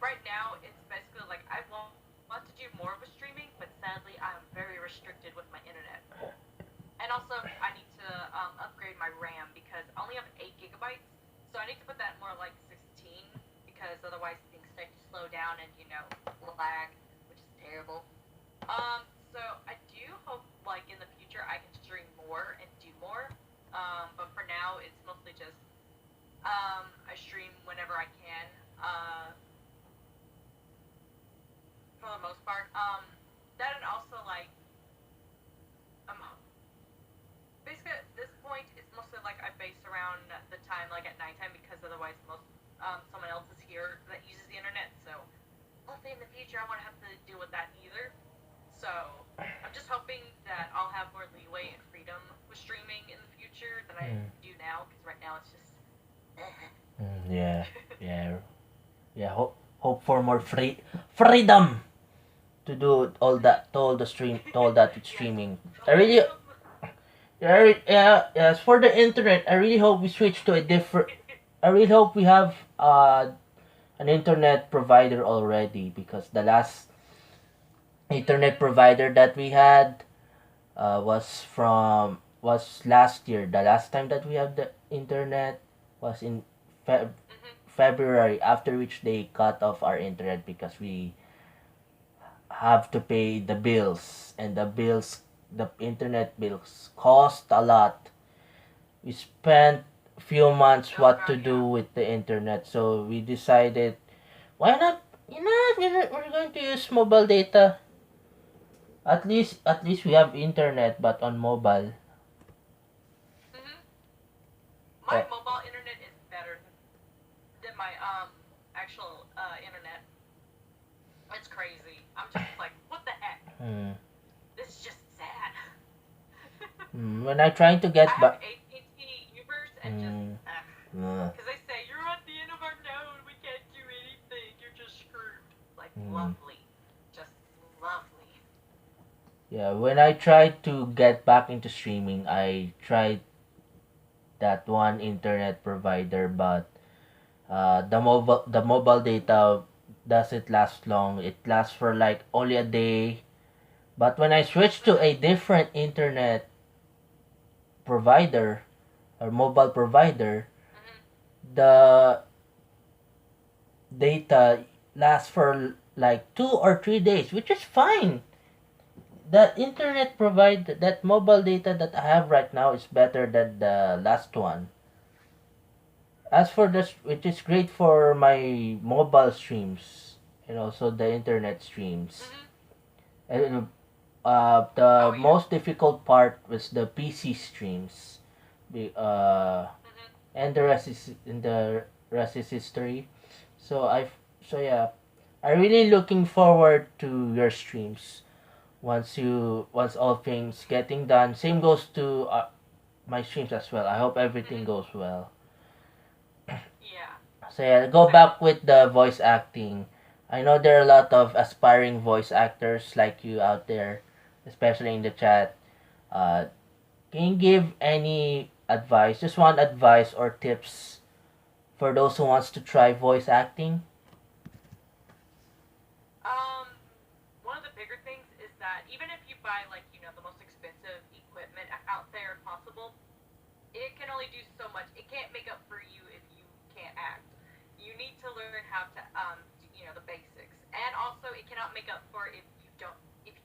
right now it's basically like I want to do more of a streaming, but sadly I'm very restricted with my internet. And also, I need to upgrade my RAM because I only have 8 gigabytes, so I need to put that more like 16 because otherwise things start to slow down and lag, which is terrible. So I do hope like in the future I can stream more and do more. But for now it's mostly just I stream whenever I can. For the most part. That and also like um basically at this point it's mostly like I base around the time like at nighttime because otherwise most someone else is here that uses the internet. So hopefully in the future I won't have to deal with that either. So I'm just hoping that I'll have more leeway and freedom with streaming in the future than I Mm. do now because right now it's just. Mm, yeah, yeah, yeah. Hope for more freedom to do all Mhm. that, to all the stream, to all that with Yes, streaming. I really, freedom. yeah. As for the internet, I really hope we switch to a different. I really hope we have an internet provider already because the last internet Mhm. provider that we had was last year. The last time that we had the internet was in Mhm. February, after which they cut off our internet because we have to pay the bills, and the internet bills cost a lot. We spent a few months Oh what to god, do yeah. with the internet, so we decided, why not, we're going to use mobile data. At least we have internet, but on mobile. Mhm. Uh, My mobile internet is better than my actual internet. It's crazy. I'm just like, what the heck? hmm. This is just sad. When I trying to get I have back. AT&T Ubers and just Hmm. Uh, because they say you're at the end of our node, we can't do anything. You're just screwed. Like hmm. lovely, just lovely. Yeah, when I tried to get back into streaming, I tried that one internet provider, but the mobile data doesn't last long. It lasts for like only a day. But when I switched to Mhm. a different internet provider or mobile provider, Mhm. the data lasts for like 2 or 3 days, which is fine. The internet provide that mobile data that I have right now is better than the last one. As for this, which is great for my mobile streams and also the internet streams. Mhm. And Oh the yeah. most difficult part was the PC streams. Mhm. And the rest is history. So yeah, I'm really looking forward to your streams. Once all things getting done. Same goes to my streams as well. I hope everything Mhm. goes well. Yeah. So yeah, go Same. back with the voice acting. I know there are a lot of aspiring voice actors like you out there, especially in the chat. Uh, can you give any advice, just one advice or tips for those who wants to try voice acting? Um, One of the bigger things is that even if you buy like the most expensive equipment out there possible, it can only do so much. It can't make up for you if you can't act. You need to learn how to do, the basics, and also it cannot make up for if you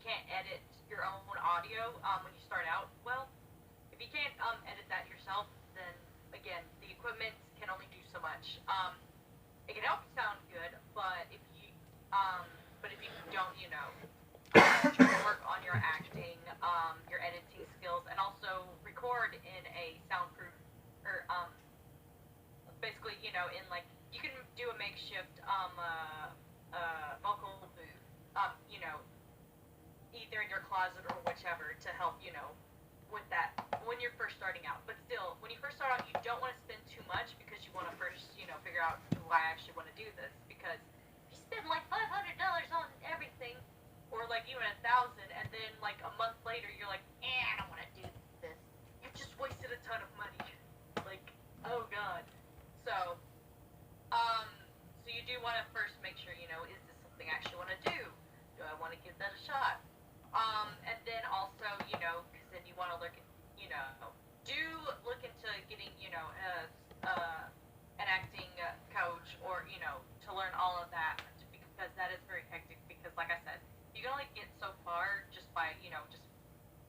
can't edit your own audio when you start out well. if you can't edit that yourself, then again, the equipment can only do so much. It can help you sound good, um, but if you don't, try to work on your acting, your editing skills, and also record in a soundproof or basically, in like you can do a makeshift vocal booth, either in your closet or whichever to help, with that when you're first starting out. But still, when you first start out, you don't want to spend too much because you want to first, figure out, do I actually want to do this? Because if you spend like $500 on everything, or like even 1,000, and then like a month later you're like, I don't want to do this. You just wasted a ton of money. Like, oh god. So, um, so you do want to first make sure, is this something I actually want to do? Do I want to give that a shot? And then also, because then you want to look, do look into getting, an acting coach, or, to learn all of that, because that is very hectic. Because, like I said, you can only get so far just by, just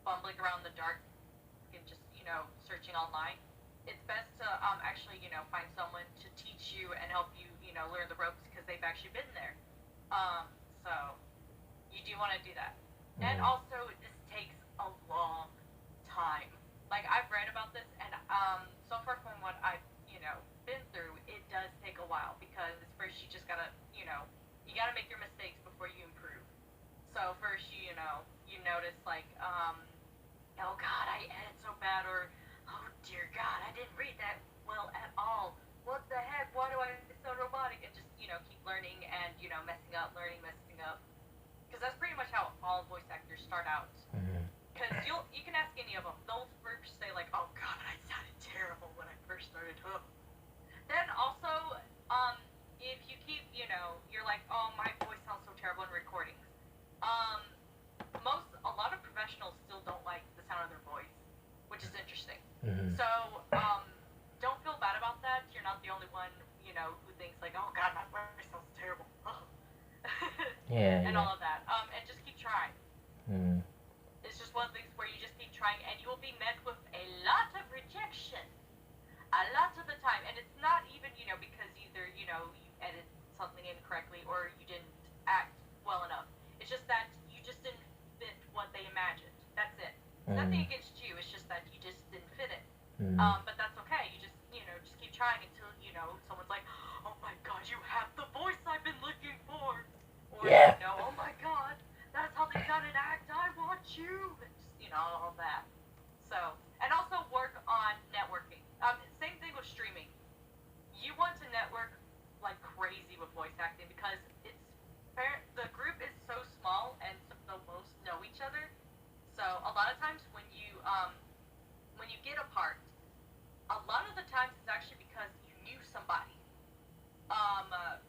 fumbling around in the dark and just, searching online. It's best to actually, find someone to teach you and help you, learn the ropes because they've actually been there. So you do want to do that. And Mm. also, this takes a long time. Like, I've read about this, and so far from what I've, been through, it does take a while because first you just gotta, you gotta make your mistakes before you improve. So first, you notice like, oh God, I edit so bad, or oh dear God, I didn't read that well at all. What the heck? Why do I sound robotic? And just keep learning and messing up, learning, messing up, because that's pretty much how all voice actors start out. Mm. Because you can ask any of them, they'll first say like, oh God, I sounded terrible when I first started. Huh. Then also, um, if you keep, you're like, oh, my voice sounds so terrible in recordings. Um, a lot of professionals still don't like the sound of their voice, which is interesting. Mm. So, don't feel bad about that. You're not the only one, who thinks like, oh God, my voice sounds terrible. Yeah, And yeah. all of that. And just keep trying. Mm. It's just one of the things where you just keep trying, and you will be met with a lot of rejection a lot of the time. And it's not even, because either, you edit something incorrectly or you didn't act well enough. It's just that you just didn't fit what they imagined. That's it. It's nothing Mm. against you. It's just that you just didn't fit it. Mm. But that's okay. You just, just keep trying until, someone's like, oh my God, you have the voice I've been looking for. Or, Yeah. oh my God, that's how they got an act. I want you. And just, all that. So, and also work on networking. Same thing with streaming. You want to network like crazy with voice acting because the group is so small, and so most know each other. So a lot of times when you get a part, a lot of the times it's actually because you knew somebody.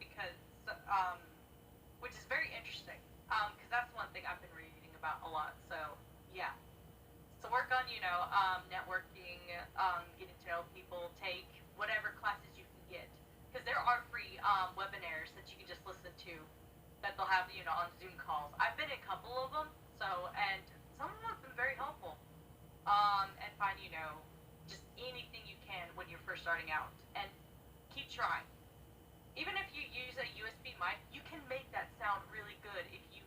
Because um, which is very interesting. Because that's one thing I've been reading about a lot. So yeah. So work on, networking, getting to know people, take whatever classes you can get. Because there are free webinars that you can just listen to that they'll have, on Zoom calls. I've been in a couple of them, and some of them have been very helpful. And find, just anything you can when you're first starting out. And keep trying. Even if you use a USB mic, you can make that sound really good if you,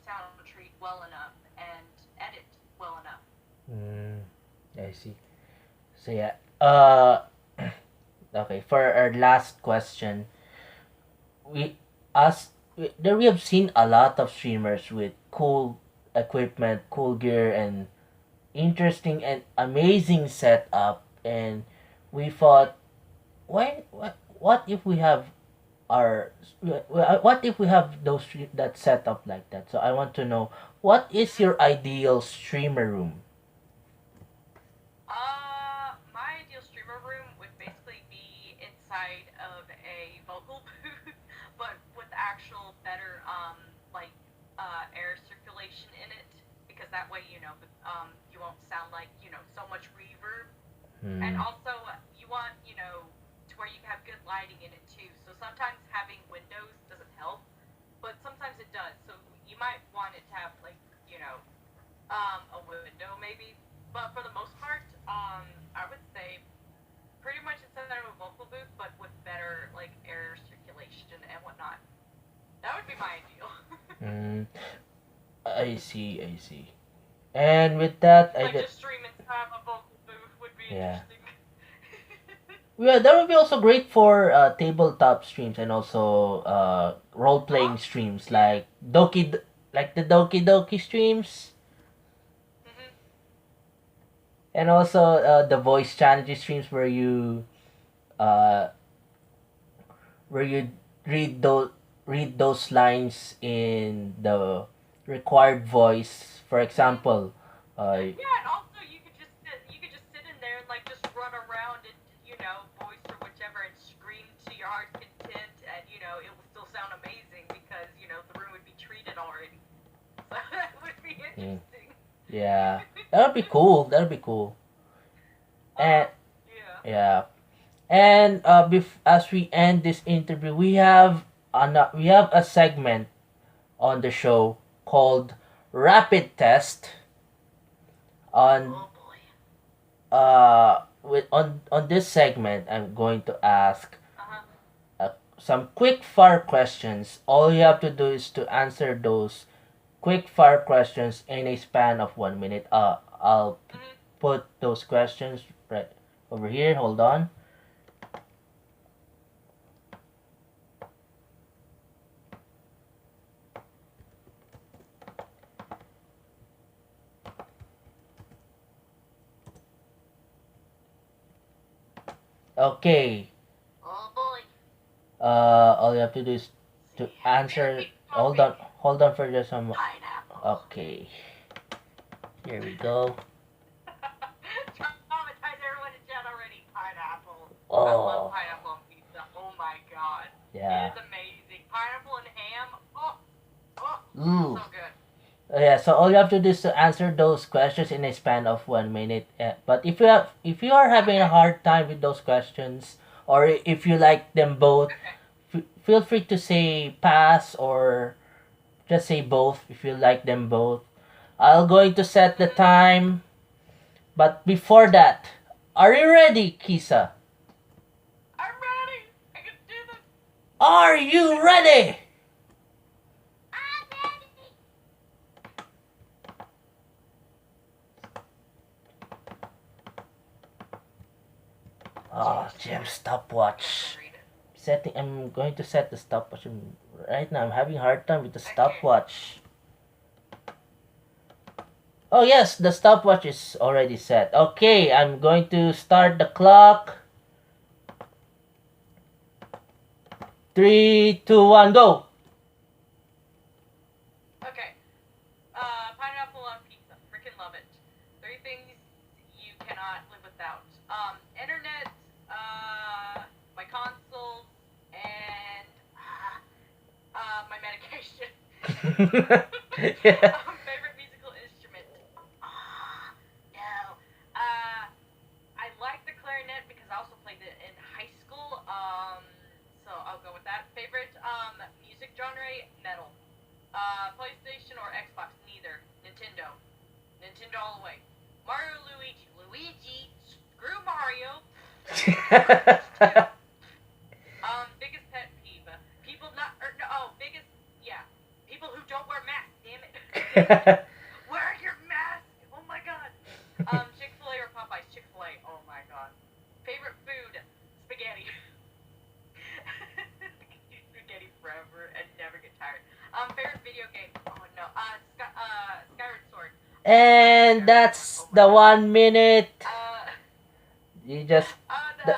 sound treat well enough and edit well enough. Mm. I see. So yeah. Okay. For our last question, we us there we have seen a lot of streamers with cool equipment, cool gear, and interesting and amazing setup, and we thought, what if we have our what if we have that setup like that? So I want to know, what is Mm-hmm. your ideal streamer room? My ideal streamer room would basically be inside of a vocal booth, but with actual better, like, air circulation in it, because that way, you won't sound like, so much reverb. And Hmm. also, you want, to where you have good lighting in it too. So sometimes having windows doesn't help, but sometimes it does. So you might want it to have, like, a window maybe. But for the most part, I would say pretty much instead of a vocal booth, but with better like air circulation and whatnot. That would be my ideal. Mm, I see, I see. And with that, I Like get, just stream inside a vocal booth would be yeah. interesting. Yeah, that would be also great for tabletop streams and also role Uh-huh. playing streams Yeah. like the Doki Doki streams, Mhm. and also the voice challenge streams uh, where you read those read those lines in the required voice. For Mhm. example, uh, Yeah, and also you could just sit in there and like just run around and voice or whichever and scream to your heart's content, and it will still sound amazing because the room would be treated already. So that would be mm, interesting. yeah, that would be cool. That would be cool. And Yeah. yeah, and as we end this interview, we have a segment on the show called Rapid Test on Oh boy. on this segment. I'm going to ask Uh huh. some quick fire questions. All you have to do is to answer those quick fire questions in a span of 1 minute. I'll Mhm. put those questions right over here. Hold on. Okay. Oh boy. All you have to do is to See, answer. favorite topic. Hold on for just some. Pineapple. Okay. Here we go. Traumatize everyone in chat already. Pineapple. I love Oh, pineapple on pizza. Oh my god. It yeah. is amazing. Pineapple and ham. Oh, oh, Ooh. so good. Yeah, so all you have to do is to answer those questions in a span of 1 minute. But if you are having a Okay. hard time with those questions, or if you like them both, Okay. feel free to say pass or just say both if you like them both. I'll going to set the Mhm. time, but before that, are you ready, Kisa? I'm ready. I can do this. Are you ready? I'm ready. Oh, Jeez. Jim, I'm not gonna stopwatch. read it. I'm going to set the stopwatch. Right now, I'm having a hard time with the Okay. stopwatch. Oh yes, the stopwatch is already set. Okay, I'm going to start the clock. 3, 2, 1, go. Okay. Pineapple on pizza. Freaking love it. Three things you cannot live without. Internet, my consoles, and my medication. Yeah. Favorite musical instrument. No. I like the clarinet because I also played it in high school. So I'll go with that. Favorite music genre, metal. PlayStation or Xbox? Neither. Nintendo. Nintendo all the way. Mario, Luigi. Luigi. Screw Mario. There's two. Biggest pet peeve. People not. No, biggest. Yeah. People who don't wear masks. Damn it. Wear your mask. Oh my god. Chick-fil-A or Popeyes? Chick-fil-A. Oh my god. Favorite food? Spaghetti. I can do spaghetti forever and never get tired. Favorite video game? Oh no. Skyward Sword. Oh my god, And Skyward Sword. that's Oh my the god. 1 minute. Uh. You just Oh no.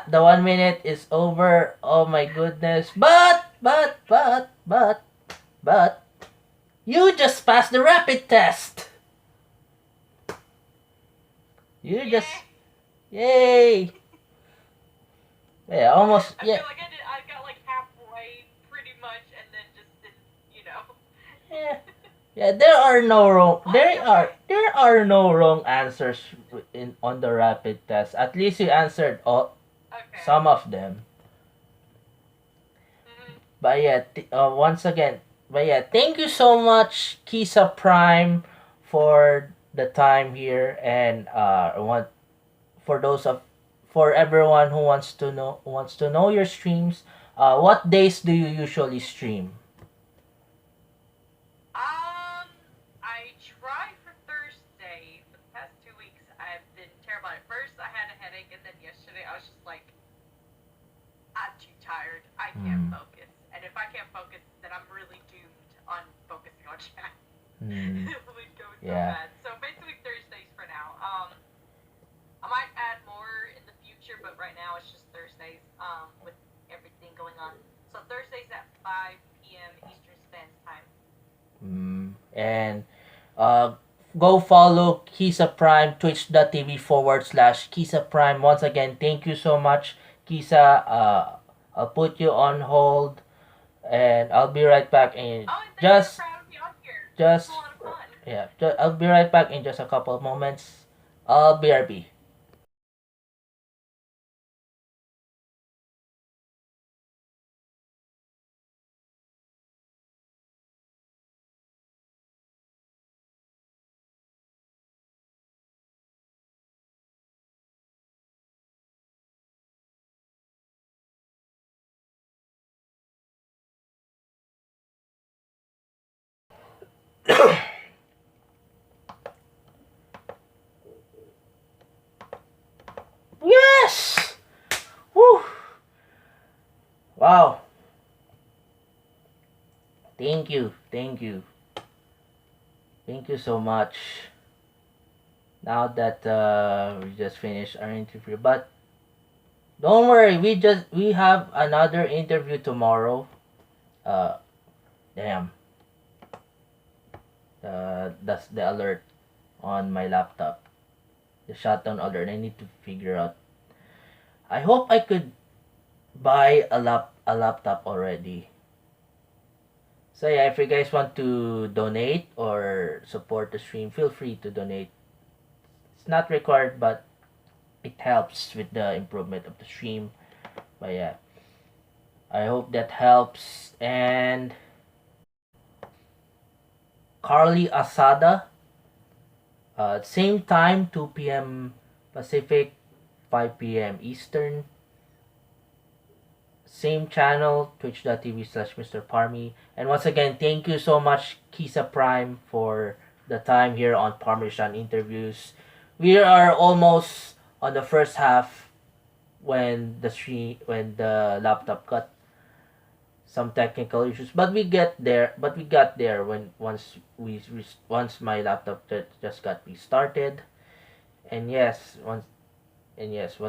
the 1 minute is over. Oh my goodness. But you just passed the rapid test. You Yeah. just yay. Yeah, almost I yeah. feel like I got like halfway pretty much, and then just didn't. Yeah. Yeah, there are no wrong I'll be okay. there are no wrong answers in on the rapid test. At least you answered all Okay. some of them. Mhm. But yeah, once again, but yeah, thank you so much, KisaPrime, for the time here, and I want for those of for everyone who wants to know your streams. What days do you usually stream? Um, I try for Thursday. For the past 2 weeks, I've been terrible. At first, I had a headache, and then yesterday, I was just like, I'm too tired. I can't Mm. focus. And if I can't focus, then I'm really doomed on focusing on chat. Mm. It would go so Yeah. bad. So basically, Thursdays for now. I might add more in the future, but right now it's just Thursdays. With everything going on. So Thursdays at 5 p.m. Eastern Standard Time. And uh, go follow KisaPrime, twitch.tv/KisaPrime. Once again, thank you so much, Kisa. I'll put you on hold, and I'll be right back in Oh, and thank you just for having me on here. This just was a lot of fun. yeah. I'll be right back in just a couple of moments. I'll BRB. Yes. Woo. Wow. Thank you. Thank you. Thank you so much. Now that we just finished our interview, but don't worry, we have another interview tomorrow. Uh, damn. That's the alert on my laptop. The shutdown alert. I need to figure out. I hope I could buy a laptop already. So yeah, if you guys want to donate or support the stream, feel free to donate. It's not required, but it helps with the improvement of the stream. But yeah, I hope that helps. And Carly Asada, same time, 2 p.m. Pacific, 5 p.m. Eastern. Same channel, twitch.tv/Mr. Parmy. And once again, thank you so much, KisaPrime, for the time here on Parmesan interviews. We are almost on the first half when the laptop got some technical issues, but we get there. But we got there when once my laptop just got restarted. And once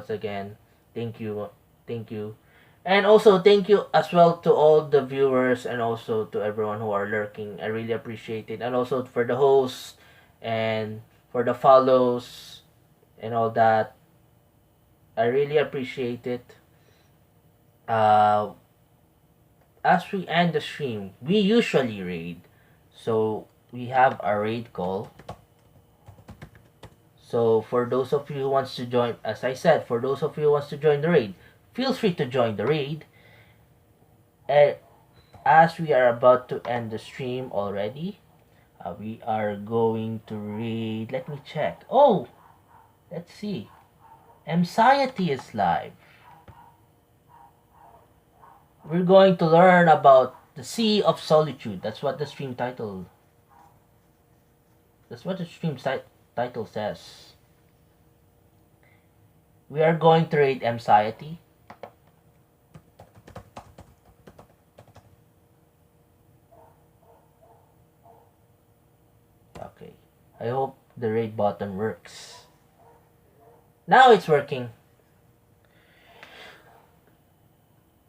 again, thank you, thank you, and also thank you as well to all the viewers and also to everyone who are lurking. I really appreciate it, and also for the hosts and for the follows and all that. I really appreciate it. Uh, as we end the stream, we usually raid, so we have a raid call. So for those of you who wants to join, as I said, for those of you who wants to join the raid, feel free to join the raid. And as we are about to end the stream already, we are going to read. Let me check. Oh, let's see. Anxiety is live. We're going to learn about the Sea of Solitude. That's what the stream title. That's what the stream title says. We are going to read anxiety. Okay. I hope the raid button works. Now it's working.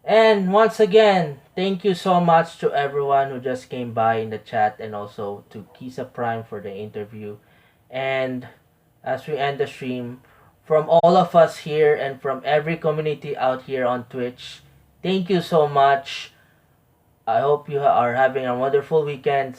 And once again, thank you so much to everyone who just came by in the chat, and also to KisaPrime for the interview. And as we end the stream, from all of us here and from every community out here on Twitch, thank you so much. I hope you are having a wonderful weekend.